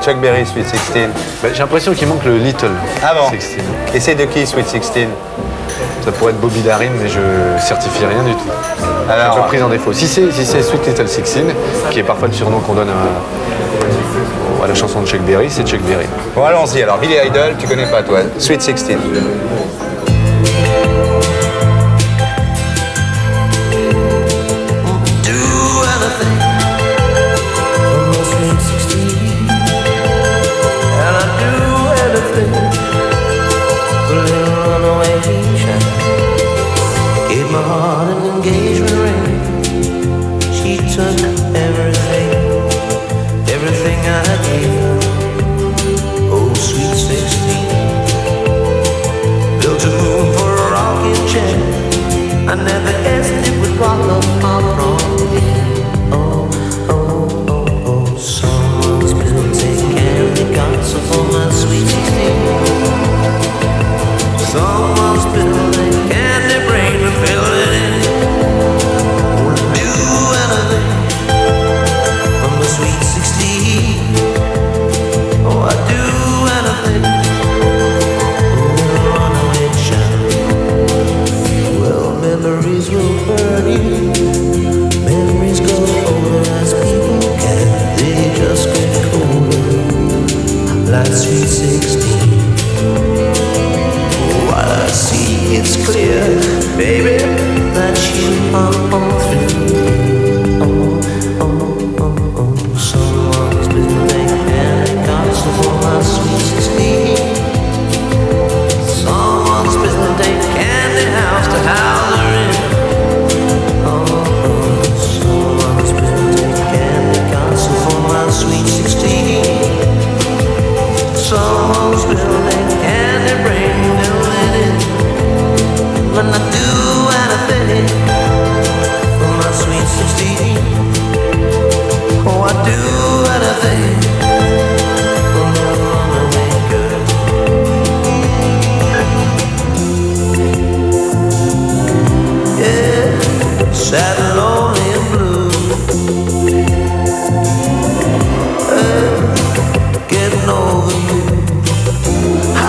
Chuck Berry, Sweet 16? J'ai l'impression qu'il manque le Little. Ah bon? 16. Et c'est de qui, Sweet 16? Ça pourrait être Bobby Darin, mais je certifie rien du tout. Alors, je suis pris en défaut. Si c'est Sweet Little 16, qui est parfois le surnom qu'on donne à la chanson de Chuck Berry, c'est Chuck Berry. Bon, allons-y. Alors, Billy Idol, tu connais pas, toi? Sweet 16. I never guessed it would rock up my throne again. Oh, oh, oh, oh, someone's built a candy castle for my sweet 16. Someone's built a candy brain to fill it in. Won't do anything for my sweet 16. Oh, I'd do anything. Oh, runaway child. Well, memories will burn you. Memories go over as people can. They just get colder, like sweet 16. What I see, it's clear, baby, that you are all through. Oh, oh, oh, oh, someone's been making candy castle for my sweet 16. Someone's been making candy house to house her in. Oh, someone's been making candy castle for my sweet 16. Someone's building candy brain, building it. When I do anything for my sweet 16. Oh, I do anything for my runaway girl. Yeah, sad and lonely and blue. Getting over you. How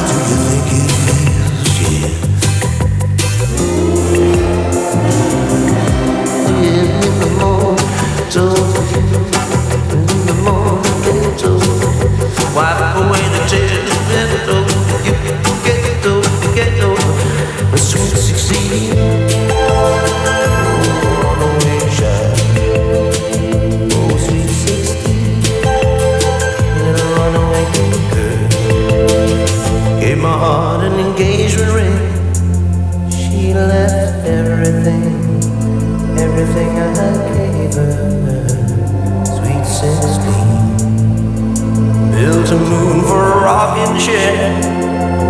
do you think it feels? Yeah. In the morning, in the morning, wipe away the tears and get the sweet 16. Runaway child. Oh, sweet 16. Little runaway girl. Gave my heart an engagement ring. She left everything, everything I gave her. Sweet 16. Built a moon for a rocking chair.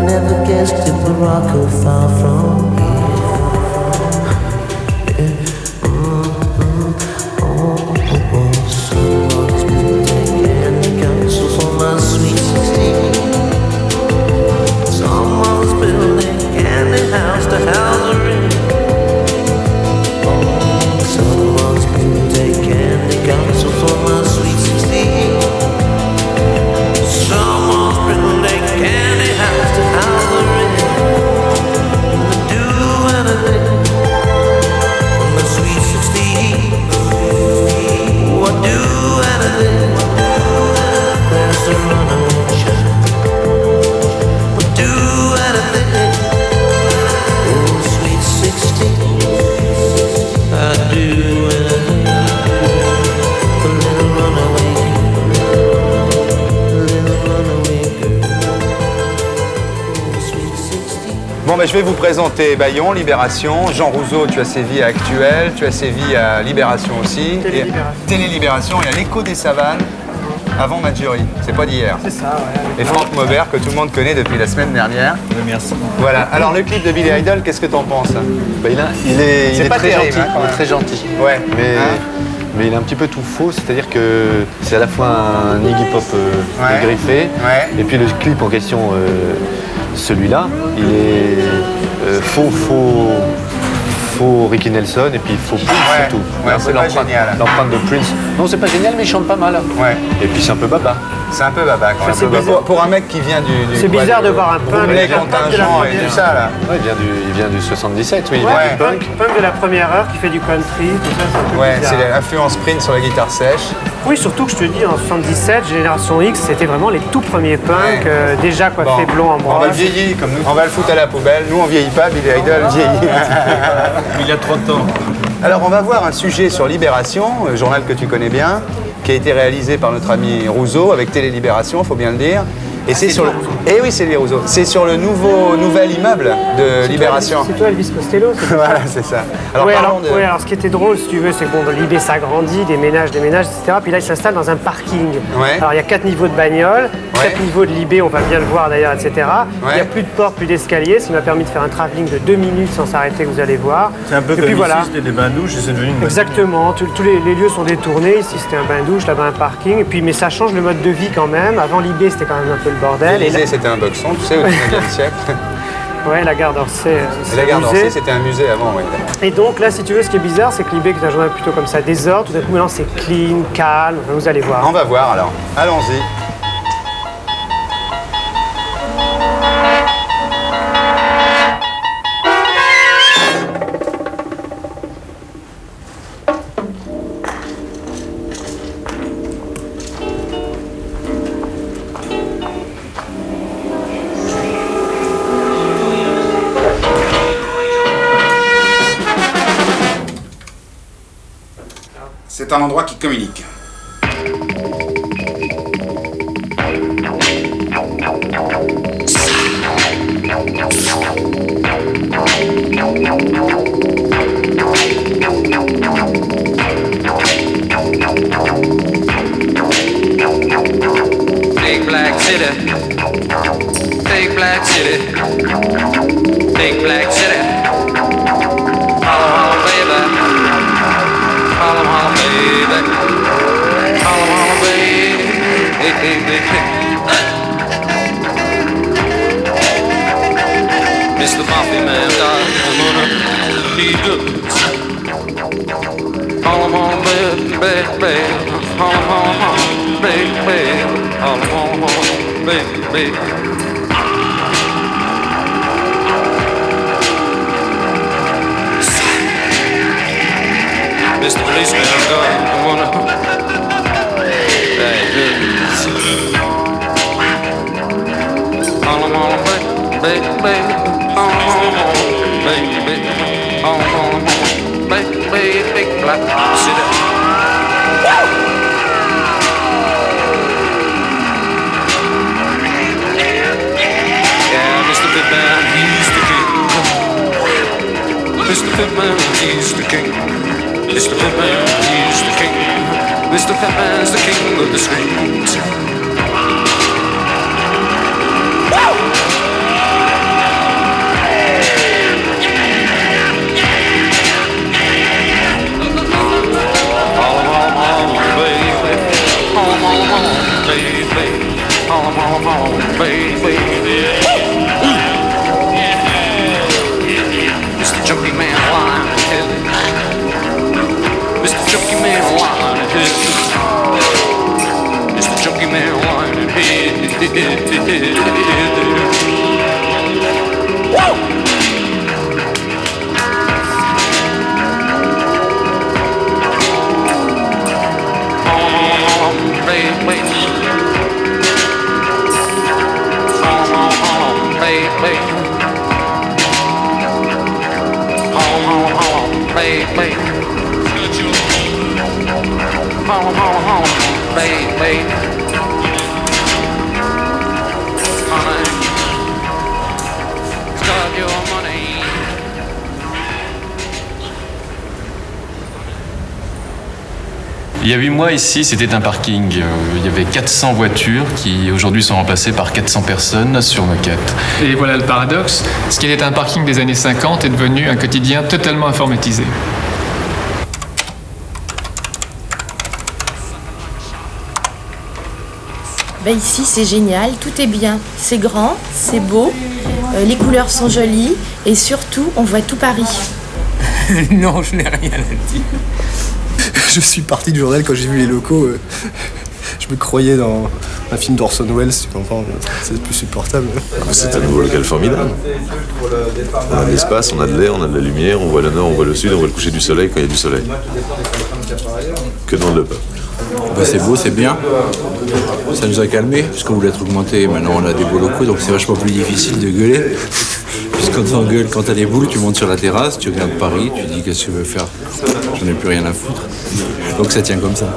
Never guessed it would rock her far from here. Someone's been taking the counsel for my sweet 16. Someone's building candy house to house her in. Someone's been taking the counsel for my sweet 16. Someone's building candy house to house her in. Do anything for my sweet 16. Oh, I do anything. There's the runaway child. I do anything. Oh, sweet 16. I do anything. A little runaway girl. A little runaway girl. Oh, sweet 16. Bon, ben, je vais vous présenter Bayon, Libération. Jean Rouzeau, tu as sévi à Actuel, tu as sévi à Libération aussi. Télé-Libération et à l'Écho des Savanes avant Maggiori. C'est pas d'hier. C'est ça, ouais. Et Franck Maubert, que tout le monde connaît depuis la semaine dernière. Merci. Voilà. Alors, le clip de Billy Idol, qu'est-ce que t'en penses? Il est pas très terrible, gentil. hein, quand Il est même. très gentil. Ouais. Mais il est un petit peu tout faux, c'est-à-dire que c'est à la fois un Iggy Pop griffé, et puis le clip en question, celui-là, il est faut Ricky Nelson et puis il faut Prince surtout. C'est l'empreinte de Prince. Non, c'est pas génial, mais il chante pas mal. Ouais. Et puis c'est un peu baba. C'est un peu baba quand même. Pour un mec qui vient du c'est bizarre de voir un punk les contingents et tout ça là. Ouais, il vient du 77, oui. Il vient du punk. Punk de la première heure qui fait du country, tout ça. C'est l'influence Prince sur la guitare sèche. Oui, surtout que je te dis, en 77, Génération X, c'était vraiment les tout premiers punks, déjà coiffés blond en brosse. On va le vieillir comme nous. On va le foutre à la poubelle. Nous, on vieillit pas, Billy Idol vieillit. Il a 30 ans. Alors, on va voir un sujet sur Libération, le journal que tu connais bien, qui a été réalisé par notre ami Rousseau avec Télé-Libération, il faut bien le dire. Et c'est sur le... Eh oui, c'est les Rousseau. C'est sur le nouvel immeuble de Libération. C'est toi Elvis Costello. Voilà, c'est ça. Alors, alors ce qui était drôle, si tu veux, c'est que Libé s'agrandit, déménage, etc. Puis là, il s'installe dans un parking. Ouais. Alors, il y a 4 niveaux de bagnole, 4 niveaux de Libé, on va bien le voir d'ailleurs, etc. Il n'y a plus de porte, plus d'escalier, ce qui m'a permis de faire un travelling de 2 minutes sans s'arrêter, vous allez voir. C'est un peu comme ici, c'était des bains-douches et c'est devenu une bain-douche. Exactement, tous les lieux sont détournés. Ici, c'était un bain-douche, là-bas un parking. Et puis, mais ça change le mode de vie quand même. Avant Libé, c'était quand même un peu le bordel. C'était un boxon, tu sais, au 19e siècle. Ouais, la gare d'Orsay. La gare d'Orsay, c'était un musée avant, oui. Et donc là, si tu veux, ce qui est bizarre, c'est que Libé, qui est un journal plutôt comme ça, désordre, tout d'un coup, maintenant, c'est clean, calme. Vous allez voir. On va voir alors. Allons-y. C'est un endroit qui communique. Big black city. Big black city. Big black city. Oh, baby. Holla, holla, baby. Holla, holla, baby. Hey, hey, hey, hey. Mr. Coffee Man, darling, I'm gonna be good. Holla, holla, baby, baby. Holla, holla, holla, baby, baby. Holla, holla, holla, baby, baby. Mr. Policeman, I'm gonna hey, good. Holla, holla, baby, baby, holla, holla, baby, baby, holla, holla, baby, baby, big black city. Yeah, Mr. Pitman, he's the king. Mr. Pitman, he's the king. Mr. Pitman, he's the king. Mr. Pitman's the king of the streets. Mr. Junkie Man, line ahead. Mr. Junkie Man, line ahead. Mr. Junkie Man, line ahead. Woo! Il y a 8 mois ici, c'était un parking. Il y avait 400 voitures qui aujourd'hui sont remplacées par 400 personnes sur moquette. Et voilà le paradoxe, ce qui était un parking des années 50 est devenu un quotidien totalement informatisé. Ben ici c'est génial, tout est bien, c'est grand, c'est beau, les couleurs sont jolies et surtout on voit tout Paris. Non, je n'ai rien à dire. Je suis parti du journal quand j'ai vu les locaux. Je me croyais dans un film d'Orson Welles, tu comprends, c'est plus supportable. C'est un nouveau local formidable. On a de l'espace, on a de l'air, on a de la lumière, on voit le nord, on voit le sud, on voit le coucher du soleil quand il y a du soleil. Que demande le peuple? C'est beau, c'est bien. Ça nous a calmés, puisqu'on voulait être augmenté. Maintenant, on a des beaux locaux, donc c'est vachement plus difficile de gueuler. Puisque quand on gueule, quand t'as des boules, tu montes sur la terrasse, tu regardes Paris, tu dis qu'est-ce que tu veux faire? J'en ai plus rien à foutre. Donc ça tient comme ça.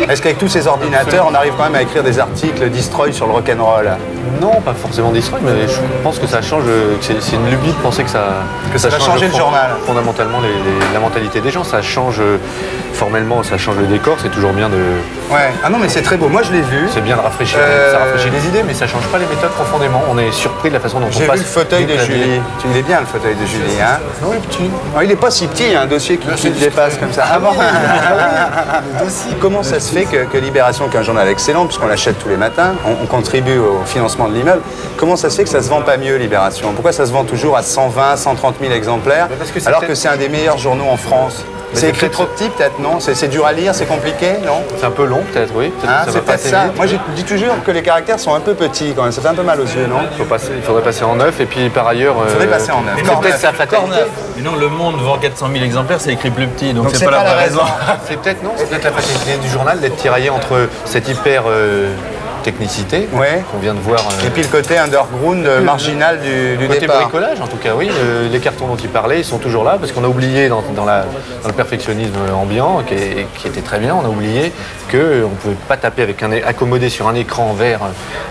Est-ce qu'avec tous ces ordinateurs, on arrive quand même à écrire des articles destroy sur le rock'n'roll? Non, pas forcément destroy, mais je pense que ça change. C'est une lubie de penser que ça va changer le journal. Fondamentalement, la mentalité des gens, ça change formellement, ça change le décor. C'est toujours bien de. Ouais. Ah non, mais c'est très beau. Moi, je l'ai vu. C'est bien de rafraîchir. Ça rafraîchit les idées, mais ça change pas les méthodes profondément. On est surpris de la façon dont on passe. J'ai vu le fauteuil de Julie. Tu l'es bien, le fauteuil de Julie, hein? Non, il est petit. Ah, il n'est pas si petit. Il y a un dossier qui dépasse comme ça. Avant. Comment ça se fait que Libération, qui est un journal excellent, puisqu'on l'achète tous les matins, on contribue au financement de l'immeuble, comment ça se fait que ça se vend pas mieux, Libération? Pourquoi ça se vend toujours à 120, 130 000 exemplaires, alors que c'est un des meilleurs journaux en France? C'est écrit trop petit, peut-être, non? C'est dur à lire, c'est compliqué, non? C'est un peu long, peut-être, oui. C'est peut-être ça. Moi, je dis toujours que les caractères sont un peu petits, quand même. Ça fait un peu mal aux yeux, non? Il faudrait passer en neuf, et puis par ailleurs... Il faudrait passer en neuf. C'est peut-être sa fatalité. Mais non, Le Monde vend 400 000 exemplaires, c'est écrit plus petit, donc c'est pas la vraie raison. C'est peut-être, non? C'est peut-être la fatalité du journal d'être tiraillé entre cette hyper... technicité qu'on vient de voir. Et puis le côté underground marginal du côté départ. bricolage, en tout cas, oui. Les cartons dont il parlait, ils sont toujours là, parce qu'on a oublié dans le perfectionnisme ambiant, qui était très bien, on a oublié qu'on ne pouvait pas taper accommodé sur un écran vert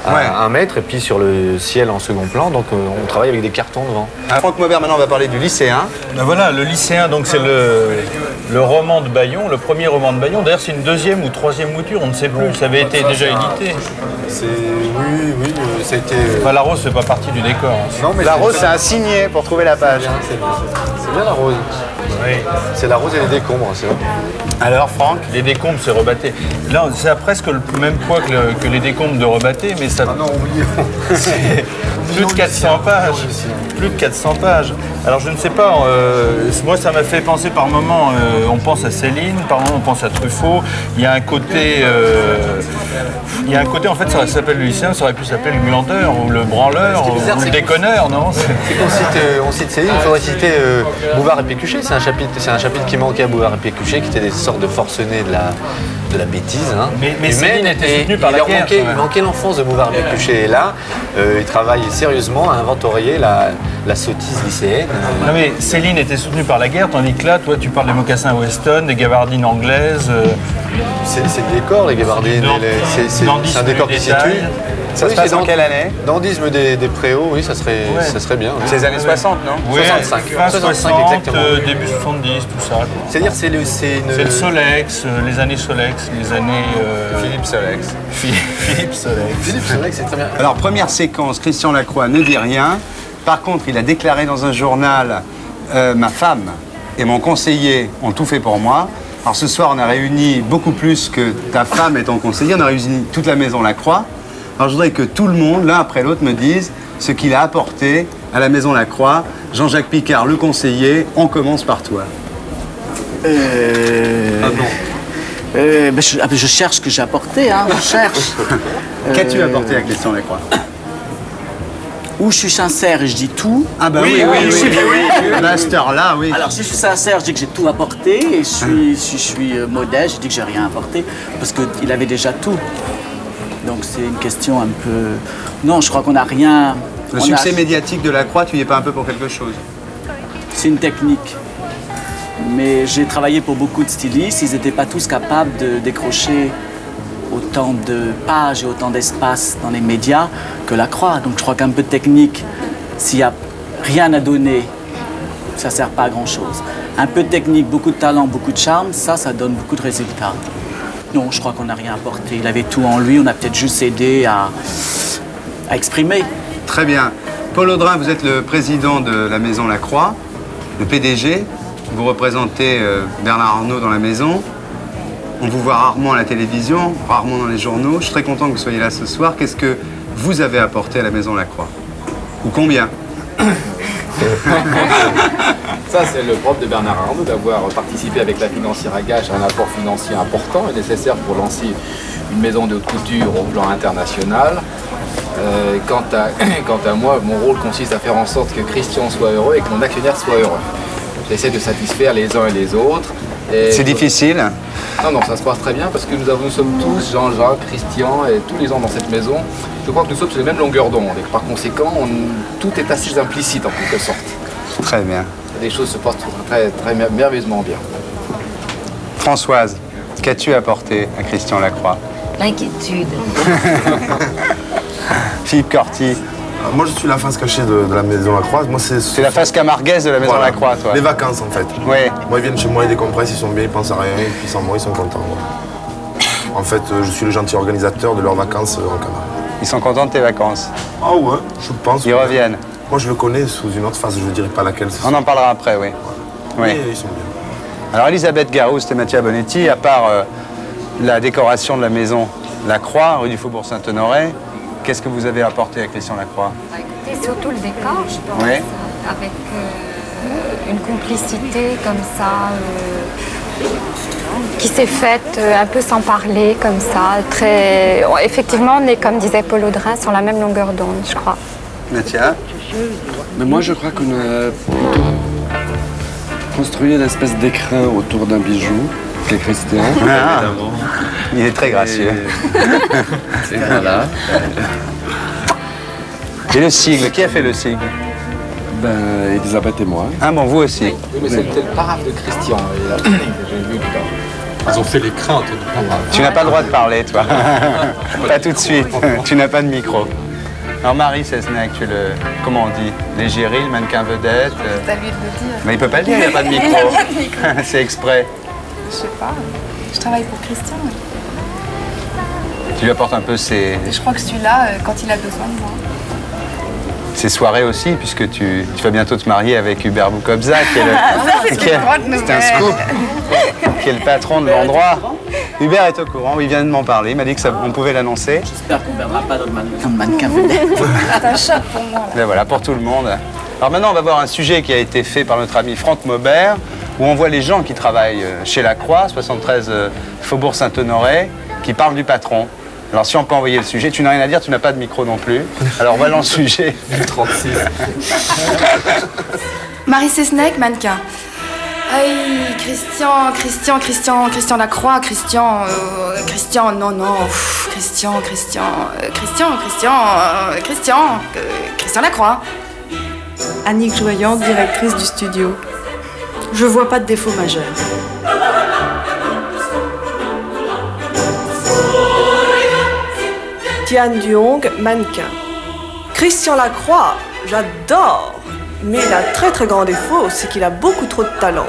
à 1 mètre, et puis sur le ciel en second plan, donc on travaille avec des cartons devant. Franck Maubert, maintenant on va parler du lycéen. Ben voilà, le lycéen, donc c'est le roman de Bayon, le premier roman de Bayon. D'ailleurs, c'est une 2e ou 3e mouture, on ne sait plus, ça avait été déjà édité. Oui, ça a été... Enfin, la rose fait pas partie du décor. Non, mais la rose, c'est un signet pour trouver la page. C'est bien la rose. Oui. C'est la rose et les décombres, c'est vrai. Alors, Franck? Les décombres, c'est Rebatté. Là, ça a presque le même poids que les décombres de Rebatté, mais ça... Ah non, oubliez. C'est plus de 400 pages. Plus de 400 pages. Alors, je ne sais pas, moi, ça m'a fait penser par moments, on pense à Céline, par moments, on pense à Truffaut. Il y a un côté, en fait, ça s'appelle le lycéen, ça aurait pu s'appeler le glandeur, ou le branleur, ou le déconneur, non? C'est qu'on cite Céline, il faudrait citer Bouvard et Pécuchet. C'est un chapitre qui manquait à Bouvard et Pécuchet, qui étaient des sortes de forcenés de la bêtise. Hein. Mais Céline était soutenue par la guerre. Il manquait l'enfance de Bouvard et Pécuchet. Et là, il travaille sérieusement à inventorier la sottise lycéenne. Non mais Céline était soutenue par la guerre, tandis que là, toi, tu parles des mocassins Weston, des gabardines anglaises. C'est le décor, les gabardines. C'est un décor qui se situe. Ça se passe dans quelle année? Dandisme des Préaux, oui, ça serait bien. C'est les années 60, non? Oui, 65. Fin 65, 60, exactement. Début 70, tout ça. C'est-à-dire c'est le Solex, les années Solex, les années... Philippe Solex. Philippe Solex. Philippe Solex, c'est très bien. Alors, première séquence, Christian Lacroix ne dit rien. Par contre, il a déclaré dans un journal ma femme et mon conseiller ont tout fait pour moi. Alors ce soir, on a réuni beaucoup plus que ta femme et ton conseiller. On a réuni toute la maison Lacroix. Alors je voudrais que tout le monde, l'un après l'autre, me dise ce qu'il a apporté à la maison Lacroix. Jean-Jacques Picard, le conseiller, on commence par toi. Je cherche ce que j'ai apporté, hein, je cherche. Qu'as-tu apporté à Christian Lacroix? Où je suis sincère et je dis tout. Ah bah oui. Master là, oui. Alors si je suis sincère, je dis que j'ai tout apporté. Et si je suis modeste, je dis que j'ai rien apporté. Parce qu'il avait déjà tout. Donc c'est une question un peu... Non, je crois qu'on n'a rien... Le succès médiatique de Lacroix, tu y es pas un peu pour quelque chose? C'est une technique. Mais j'ai travaillé pour beaucoup de stylistes. Ils n'étaient pas tous capables de décrocher autant de pages et autant d'espace dans les médias que Lacroix. Donc je crois qu'un peu de technique, s'il n'y a rien à donner, ça ne sert pas à grand-chose. Un peu de technique, beaucoup de talent, beaucoup de charme, ça donne beaucoup de résultats. Non, je crois qu'on n'a rien apporté. Il avait tout en lui, on a peut-être juste aidé à exprimer. Très bien. Paul Audrin, vous êtes le président de la Maison Lacroix, le PDG. Vous représentez Bernard Arnault dans la maison. On vous voit rarement à la télévision, rarement dans les journaux. Je suis très content que vous soyez là ce soir. Qu'est-ce que vous avez apporté à la Maison Lacroix? Ou combien? Ça, c'est le propre de Bernard Arnault, d'avoir participé avec la financière à gage à un apport financier important et nécessaire pour lancer une maison de haute couture au plan international. Quant à moi, mon rôle consiste à faire en sorte que Christian soit heureux et que mon actionnaire soit heureux. J'essaie de satisfaire les uns et les autres. C'est difficile? Non, ça se passe très bien parce que nous sommes tous, Jean-Jacques, Christian et tous les gens dans cette maison, je crois que nous sommes sur les mêmes longueurs d'onde et que par conséquent, tout est assez implicite en quelque sorte. Très bien. Les choses se passent très merveilleusement bien. Françoise, qu'as-tu apporté à Christian Lacroix? L'inquiétude. Philippe Corti. Moi, je suis la face cachée de la Maison Lacroix. C'est la face camarguaise de la Maison Lacroix, toi. Les vacances, en fait. Oui. Moi, ils viennent chez moi, ils décompressent, ils sont bien, ils pensent à rien, et puis sans moi, ils sont contents. Ouais. En fait, je suis le gentil organisateur de leurs vacances en Camargue. Ils sont contents de tes vacances? Ah ouais, je pense. Ils reviennent? Moi, je le connais sous une autre face, je ne dirai pas laquelle. On en parlera après, oui. Oui, ils sont bien. Alors, Elisabeth Garouste et Mathieu Bonetti, à part la décoration de la Maison Lacroix, rue du Faubourg Saint-Honoré, qu'est-ce que vous avez apporté à Christian Lacroix? Écoutez, surtout le décor, je pense, oui. Avec une complicité comme ça, qui s'est faite un peu sans parler, comme ça. Effectivement, on est, comme disait Paul Audrin, sur la même longueur d'onde, je crois. Mathieu? Mais moi, je crois qu'on a plutôt construit une espèce d'écrin autour d'un bijou, qui est Christian. Ah, il est très gracieux. Et voilà. Et le sigle, qui a fait le sigle? Elisabeth et moi. Ah bon, vous aussi? Oui, mais c'était le paraphe de Christian, j'ai vu tout à l'heure. Ils ont fait les craintes. Tu n'as pas le droit de parler, toi. Pas tout de suite. Tu n'as pas de micro. Alors Marie Seznec, tu es le, comment on dit, l'égérie, le mannequin vedette. C'est à lui de le dire. Mais il peut pas le dire, il n'y a pas de micro. Il n'a pas de micro. C'est exprès. Je sais pas. Je travaille pour Christian. Tu lui apportes un peu ses... Je crois que celui-là, quand il a besoin de moi. Ses soirées aussi, puisque tu vas bientôt te marier avec Hubert Boukobza, qui est le... C'est un scoop. Qui est le patron de l'endroit. Hubert est au courant, il vient de m'en parler, il m'a dit qu'on pouvait l'annoncer. J'espère qu'on ne verra pas dans le mannequin vedette. C'est un choc pour moi. Ben voilà, pour tout le monde. Alors maintenant, on va voir un sujet qui a été fait par notre ami Franck Maubert, où on voit les gens qui travaillent chez Lacroix, 73 Faubourg Saint-Honoré, qui parlent du patron. Alors si on peut envoyer le sujet, tu n'as rien à dire, tu n'as pas de micro non plus. Alors voilà le sujet. 36. Marie Seznec, mannequin. Aïe, Christian Lacroix, Christian, non, Christian Lacroix. Annick Joyant, directrice du studio. Je vois pas de défaut majeur. Diane Duong, mannequin. Christian Lacroix, j'adore. Mais il a un très très grand défaut, c'est qu'il a beaucoup trop de talent.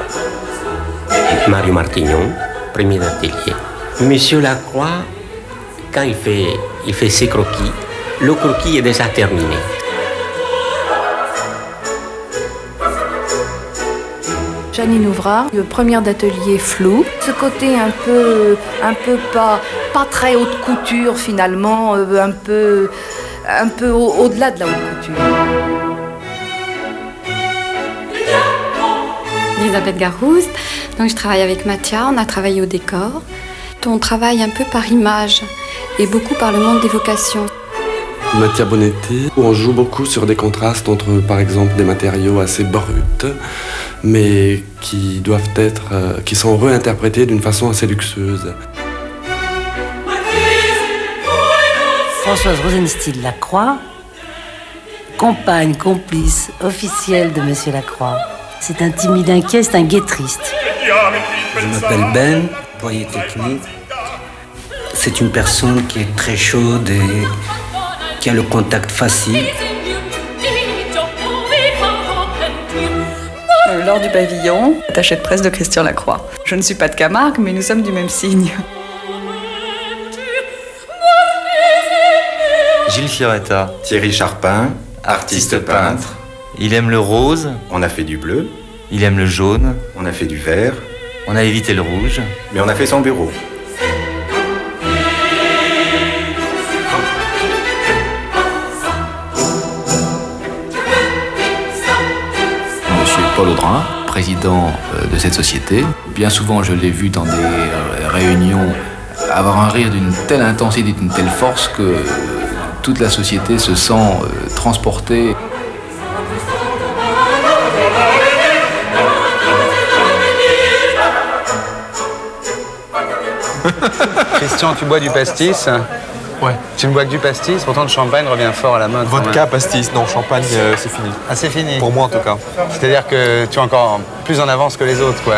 Mario Martignon, premier d'atelier. Monsieur Lacroix, quand il fait ses croquis, le croquis est déjà terminé. Janine Ouvrard, première d'atelier flou. Ce côté un peu pas très haute couture finalement, un peu au-delà de la haute couture. Elisabeth Garouste, donc je travaille avec Mathia, on a travaillé au décor. On travaille un peu par image et beaucoup par le monde d'évocation. Mathieu Bonetti, on joue beaucoup sur des contrastes entre, par exemple, des matériaux assez bruts, mais qui sont réinterprétés d'une façon assez luxueuse. Françoise Rosenstiel Lacroix, compagne, complice, officielle de Monsieur Lacroix. C'est un timide inquiet, c'est un guettriste. Je m'appelle Ben, employé technique. C'est une personne qui est très chaude et qui a le contact facile. bord du pavillon, attaché de presse de Christian Lacroix. Je ne suis pas de Camargue, mais nous sommes du même signe. Gilles Fioretta, Thierry Charpin, artiste peintre. Il aime le rose, on a fait du bleu. Il aime le jaune, on a fait du vert. On a évité le rouge, mais on a fait son bureau. Monsieur Paul Audrin, président de cette société. Bien souvent, je l'ai vu dans des réunions avoir un rire d'une telle intensité, d'une telle force que toute la société se sent transportée. Christian, tu bois du pastis? Ouais. Tu ne bois que du pastis, pourtant le champagne revient fort à la mode. Vodka, pastis, non, champagne, c'est fini. Ah, c'est fini? Pour moi en tout cas. C'est-à-dire que tu es encore plus en avance que les autres, quoi.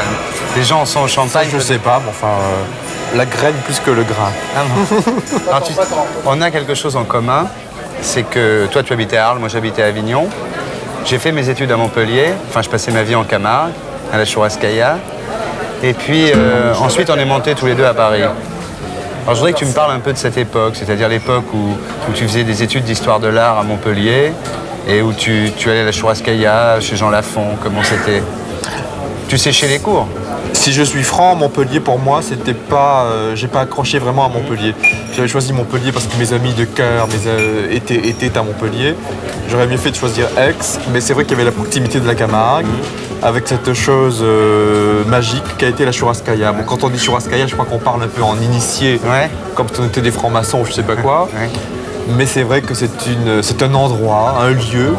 Les gens sont au champagne. Ça, je sais pas, mais enfin, la graine plus que le grain. Ah non. Alors, on a quelque chose en commun, c'est que toi tu habitais à Arles, moi j'habitais à Avignon. J'ai fait mes études à Montpellier, enfin je passais ma vie en Camargue, à la Churrascaïa. Et puis ensuite on est montés tous les deux à Paris. Alors je voudrais que tu me parles un peu de cette époque, c'est-à-dire l'époque où tu faisais des études d'histoire de l'art à Montpellier et où tu allais à la Churrascaïa, chez Jean Lafont, comment c'était? Tu séchais les cours? Si je suis franc, Montpellier pour moi, c'était pas, j'ai pas accroché vraiment à Montpellier. J'avais choisi Montpellier parce que mes amis de cœur étaient à Montpellier. J'aurais mieux fait de choisir Aix, mais c'est vrai qu'il y avait la proximité de la Camargue, avec cette chose magique qui a été la Churrascaïa. Bon, quand on dit Churrascaïa, je crois qu'on parle un peu en initié, comme si on était des francs-maçons ou je sais pas quoi. Mais c'est vrai que c'est un endroit, un lieu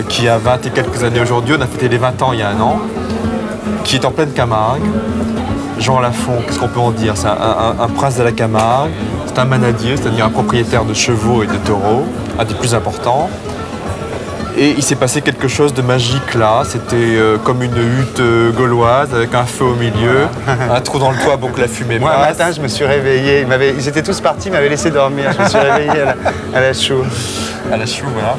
qui a 20 et quelques années aujourd'hui. On a fêté les 20 ans il y a un an, qui est en pleine Camargue. Jean Lafont, qu'est-ce qu'on peut en dire? C'est un prince de la Camargue, c'est un manadier, c'est-à-dire un propriétaire de chevaux et de taureaux, un des plus importants. Et il s'est passé quelque chose de magique là, c'était comme une hutte gauloise avec un feu au milieu, un trou dans le toit pour que la fumée passe. Moi, un matin, je me suis réveillé, ils étaient tous partis, ils m'avaient laissé dormir, je me suis réveillé à la choue. À la choue, voilà.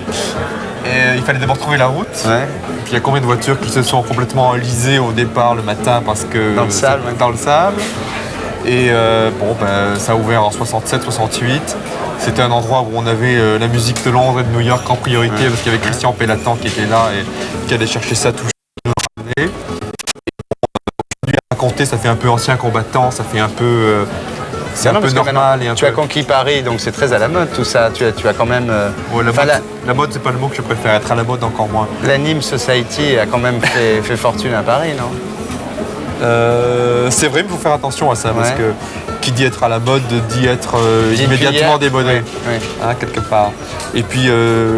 Et il fallait d'abord trouver la route. Ouais. Puis il y a combien de voitures qui se sont complètement enlisées au départ le matin parce que... Dans le sable. Dans le sable. Et ça a ouvert en 67, 68. C'était un endroit où on avait la musique de Londres et de New York en priorité parce qu'il y avait Christian Pellatan qui était là et qui allait chercher ça tout le ramener. Aujourd'hui à raconter, ça fait un peu ancien combattant, ça fait un peu... c'est un peu normal. Et tu as conquis Paris, donc c'est très à la mode tout ça. Tu as quand même... la mode, c'est pas le mot que je préfère. Être à la mode, encore moins. La Nîmes Society a quand même fait fortune à Paris, non? C'est vrai, mais il faut faire attention à ça, parce que qui dit être à la mode dit être immédiatement démodé, hein, quelque part. Et puis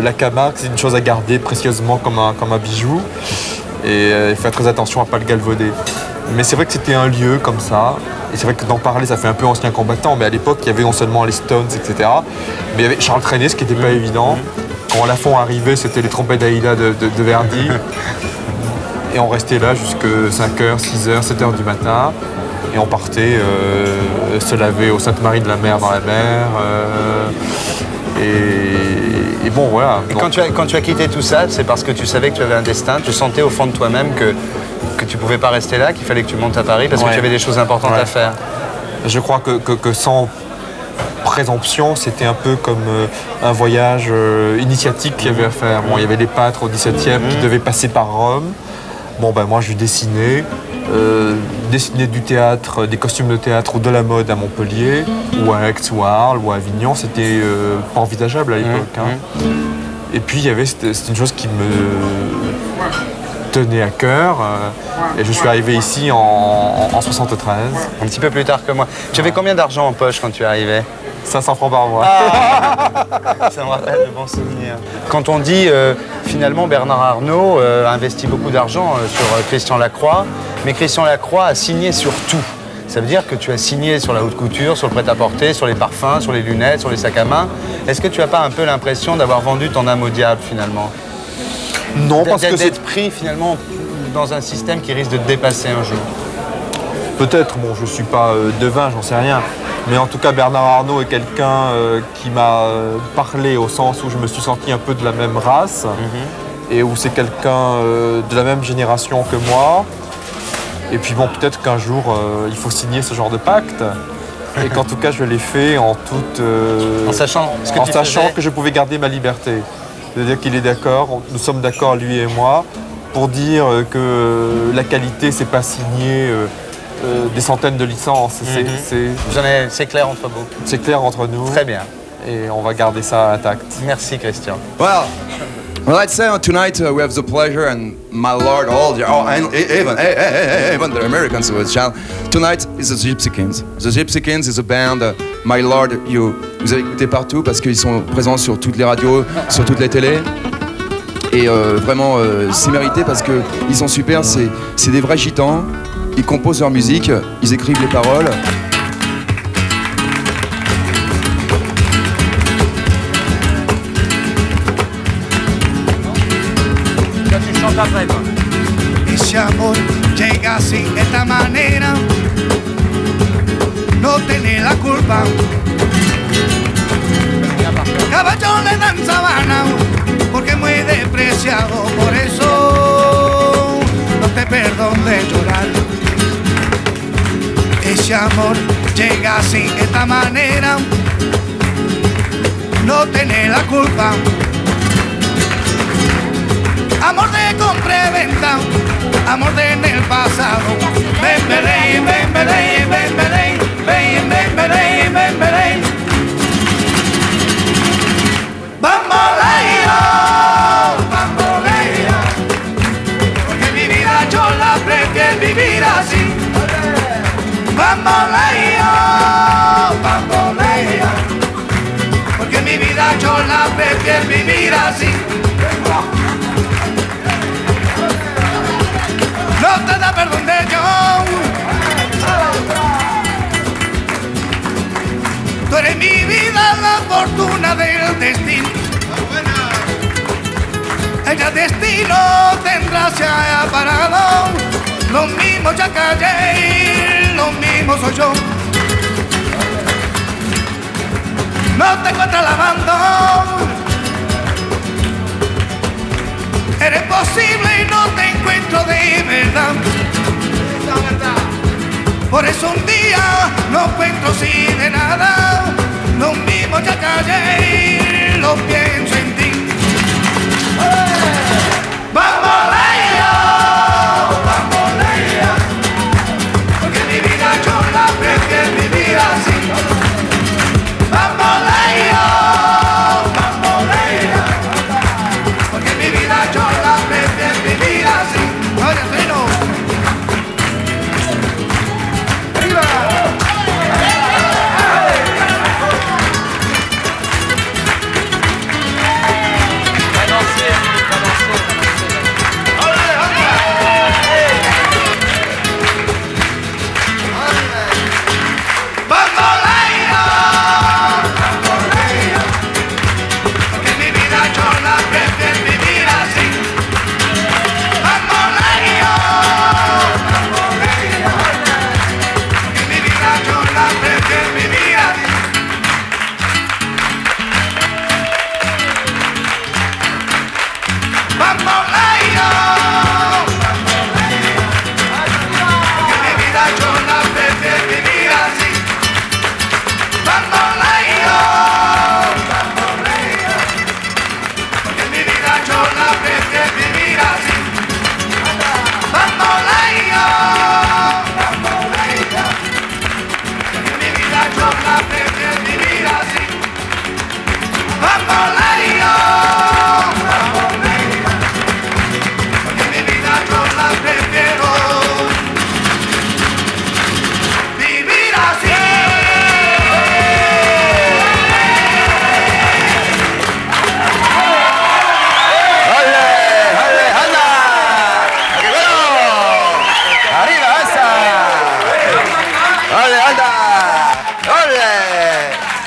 la Camargue, c'est une chose à garder précieusement comme un bijou. Et il faut faire très attention à ne pas le galvauder. Mais c'est vrai que c'était un lieu comme ça. Et c'est vrai que d'en parler, ça fait un peu ancien combattant. Mais à l'époque, il y avait non seulement les Stones, etc. Mais il y avait Charles Trenet, ce qui n'était pas évident. Quand Lafont arrivait, c'était les trompettes d'Aïda de Verdi. Et on restait là jusqu'à 5h, 6h, 7h du matin. Et on partait se laver au Sainte-Marie-de-la-Mer dans la mer. Et bon, voilà. Et quand tu as quitté tout ça, c'est parce que tu savais que tu avais un destin. Tu sentais au fond de toi-même que tu ne pouvais pas rester là, qu'il fallait que tu montes à Paris parce que tu avais des choses importantes à faire. Je crois que sans présomption, c'était un peu comme un voyage initiatique qu'il y avait à faire. Bon, il y avait les peintres au XVIIe qui devaient passer par Rome. Bon, ben moi, je dessinais. Dessiner du théâtre, des costumes de théâtre ou de la mode à Montpellier, ou à Aix, ou à Arles, ou à Avignon, c'était pas envisageable à l'époque. Et puis, c'était une chose qui me tenait à cœur. Et je suis arrivé ici en 73. Un petit peu plus tard que moi. Tu avais combien d'argent en poche quand tu es arrivé? 500 francs par mois. Ça me rappelle de bons souvenirs. Quand on dit finalement Bernard Arnault a investi beaucoup d'argent sur Christian Lacroix, mais Christian Lacroix a signé sur tout. Ça veut dire que tu as signé sur la haute couture, sur le prêt-à-porter, sur les parfums, sur les lunettes, sur les sacs à main. Est-ce que tu n'as pas un peu l'impression d'avoir vendu ton âme au diable finalement? Non, parce que d'être pris finalement dans un système qui risque de te dépasser un jour. Peut-être, bon, je ne suis pas devin, j'en sais rien. Mais en tout cas, Bernard Arnault est quelqu'un qui m'a parlé au sens où je me suis senti un peu de la même race. et où c'est quelqu'un de la même génération que moi. Et puis bon, peut-être qu'un jour, il faut signer ce genre de pacte. Et qu'en tout cas, je l'ai fait en toute... En sachant ce que en tu sachant faisais. que je pouvais garder ma liberté. C'est-à-dire qu'il est d'accord, nous sommes d'accord, lui et moi, pour dire que la qualité, c'est pas signer des centaines de licences. C'est clair entre vous. C'est clair entre nous. Très bien. Et on va garder ça intact. Merci Christian. Well, let's say tonight we have the pleasure, and my lord, and even the Americans with child. Tonight is the Gypsy Kings. The Gypsy Kings is a band, my lord, vous avez écouté partout parce qu'ils sont présents sur toutes les radios, sur toutes les télés. Et vraiment, c'est mérité parce qu'ils sont super, c'est des vrais gitans. Ils composent leur musique, ils écrivent les paroles. Ese amor llega así, de esta manera, no tiene la culpa. Caballo le dan sabana, porque es muy despreciado, por eso no te perdono de llorar. Ese amor llega así, de esta manera, no tiene la culpa. Amor de compra y venta, amor de en el pasado. Ven, ven, ven, ven, ven, ven, ven, ven, ven, ven, ven, ven. Bamboleo, bamboleo, porque mi vida yo la prefiero vivir así. Bamboleo, bamboleo, porque mi vida yo la prefiero vivir así. No te da perdón de Dios. Tú eres mi vida, la fortuna del destino. El destino tendrá se ha parado. Lo mismo ya callé, lo mismo soy yo. No te encuentras lavando. Eres posible y no te encuentro de verdad. Por eso un día no encuentro sí de nada. Lo mismo ya callé, lo pienso en ti. Bamboleo, bamboleo, porque mi vida yo la prefiero vivir así. Bamboleo, bamboleo, porque mi vida yo la prefiero vivir así. Oye, Trino.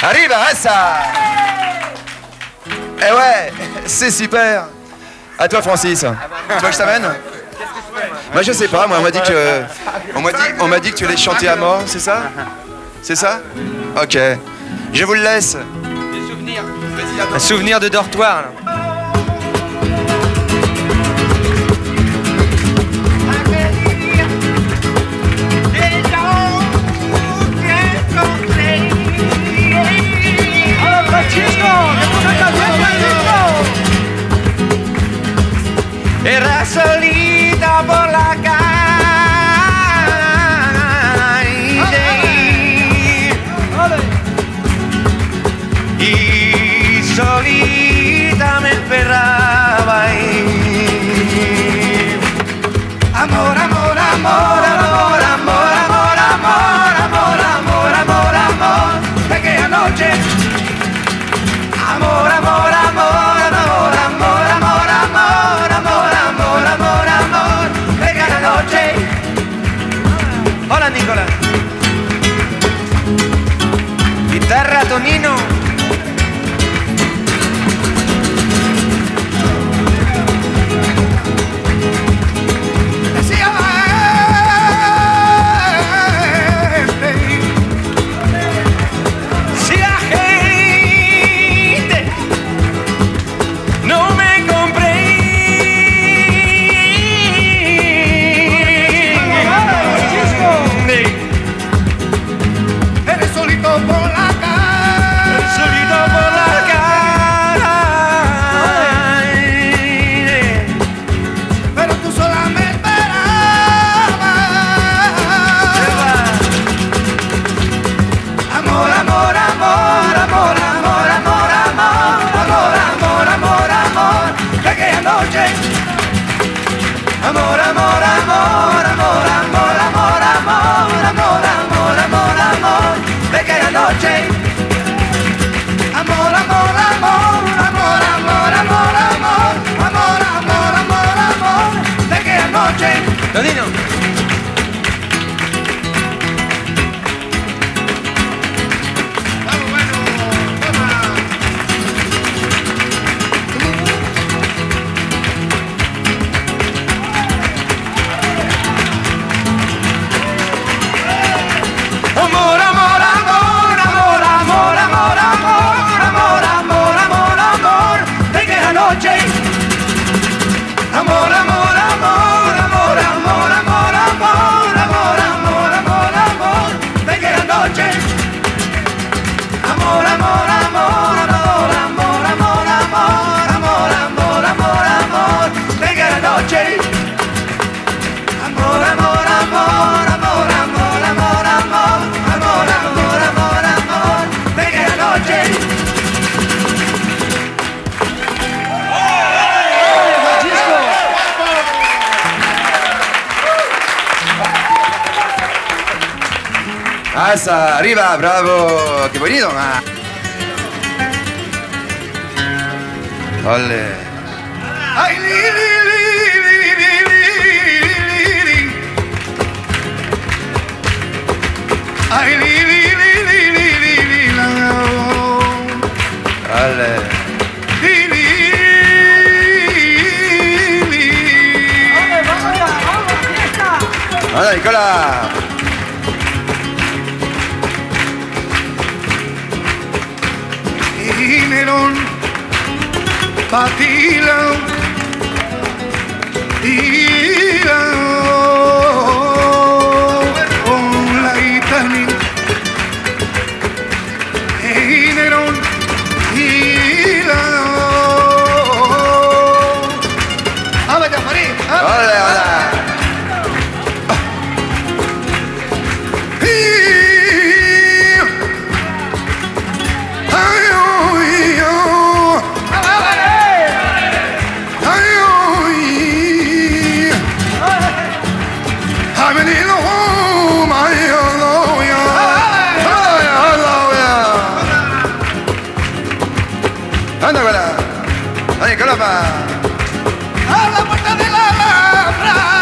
¡Arriba! Eh ouais, c'est super. À toi Francis. Tu veux que je t'amène? Bah je sais pas, moi on m'a dit que tu allais chanter à mort, c'est ça? C'est ça? Ok. Je vous le laisse. Des souvenirs. Un souvenir de dortoir là. era solita por la calle y solita me esperaba ahí. Amor, amor, amor, amor, amor, amor, amor, amor, amor, amor, amor, de aquella noche. Amor, amor, amor, amor, amor, amor, amor, amor, amor, amor, amor, de aquella noche. Hola, Nicolás. Guitarra, Tonino. Amor, amor, amor, amor, amor, amor, amor, amor, amor, amor, amor, de aquella noche. Amor, amor, amor, amor, amor, amor, amor, amor, amor, amor, amor, de aquella noche. Tonino. Amor, amor, amor, amor, amor, amor, amor, amor, amor, amor, amor, de aquella noche. Amor, amor, amor, amor, amor, amor, amor, amor, amor, amor, amor, de aquella noche. Amor, amor, amor, amor, amor, amor, amor, amor, amor, amor, amor, de aquella noche. Hasta arriba, bravo, qué bonito, ma. Ole. Ay, li, li, li, li, li, li, li. Ay, li, li, li, li, li, li, li, la. Ole. Li, li, li. Hola, Nicolás. Dineron, patila, tila, con la itani. Dineron, tila. Ah, vaya, Marí. Hola, hola. Anda, Nicolás, a la puerta de la Alhambra.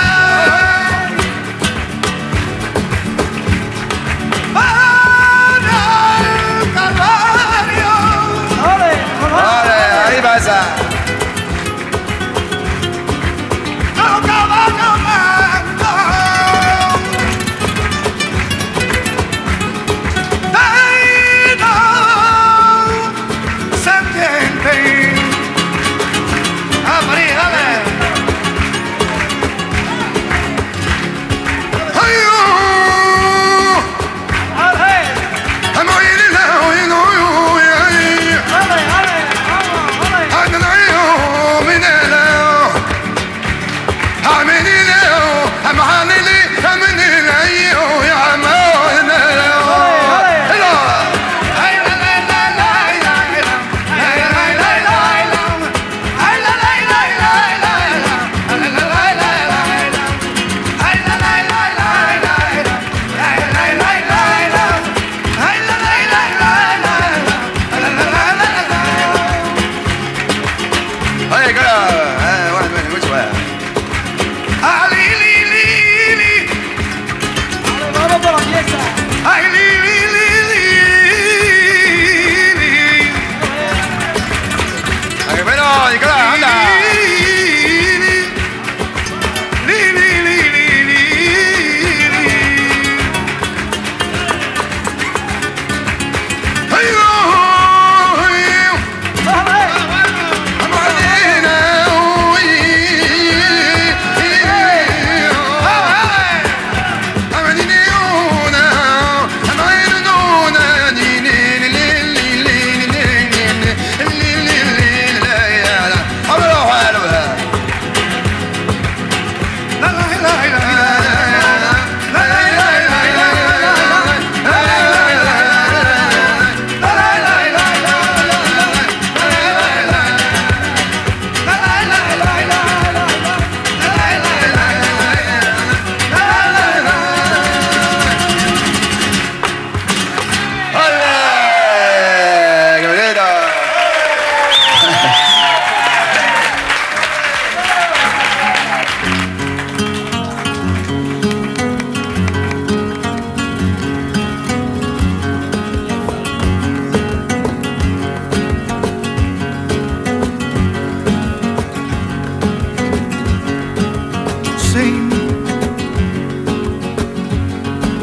sé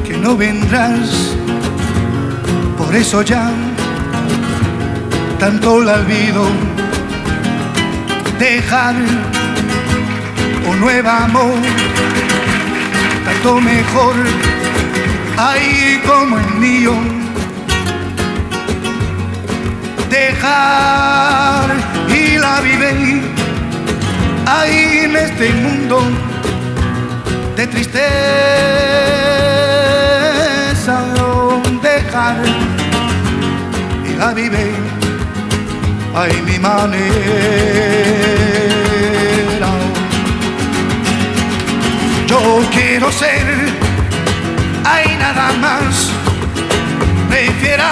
que no vendrás, por eso ya tanto la olvido. Dejar un nuevo amor, tanto mejor, ay como el mío. Dejar y la vive ahí en este mundo de tristeza. Dejar y la vive ahí mi manera. Yo quiero ser, hay nada más, prefiero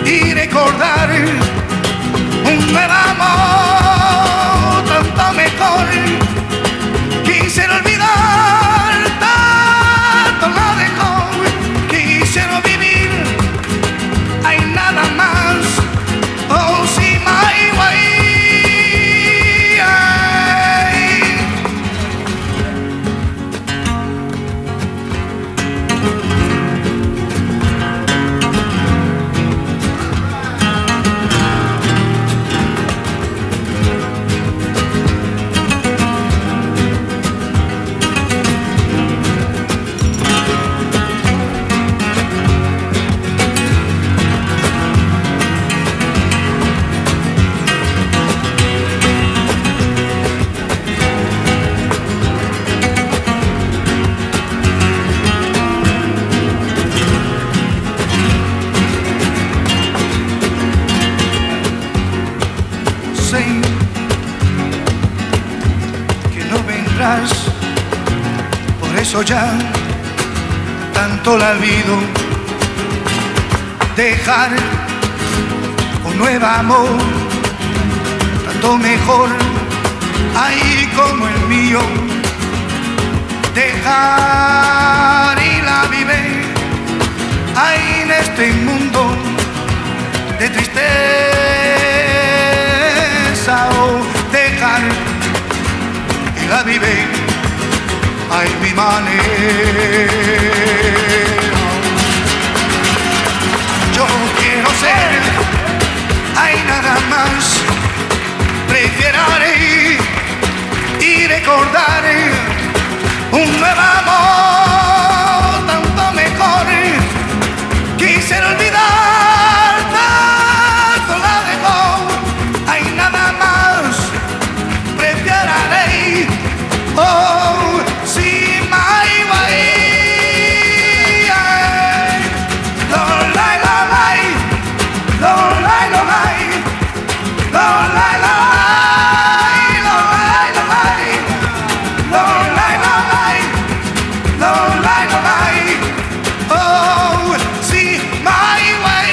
y recordar un nuevo amor, tanto mejor. Quisiera olvidar, tanto lo dejó. Quisiera vivir, hay nada más. Oh, sí, my way. Sé que no vendrás, por eso ya tanto la olvido. Dejar un nuevo amor, tanto mejor, ahí como el mío. Dejar y la vive ahí en este mundo de tristeza. O dejar y la vive ay mi manera. Yo quiero ser, hay nada más, prefiero y recordar un nuevo amor, tanto mejor. Quisiera olvidar, tanto la dejó, hay nada más, prefiero oh, sí, my way. Lo lai, lo lai, lo lai, lo lai, lo lai, lo lai, lo lai, lo lai, lo lai, lo lai, lo lai, lo lai. Oh, sí, my way.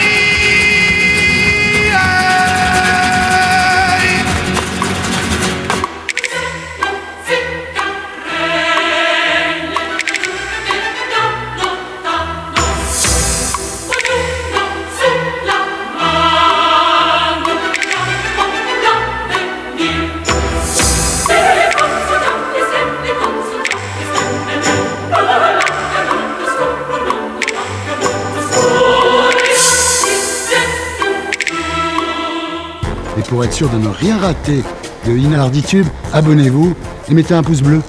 Et pour être sûr de ne rien rater de Inarditube, abonnez-vous et mettez un pouce bleu.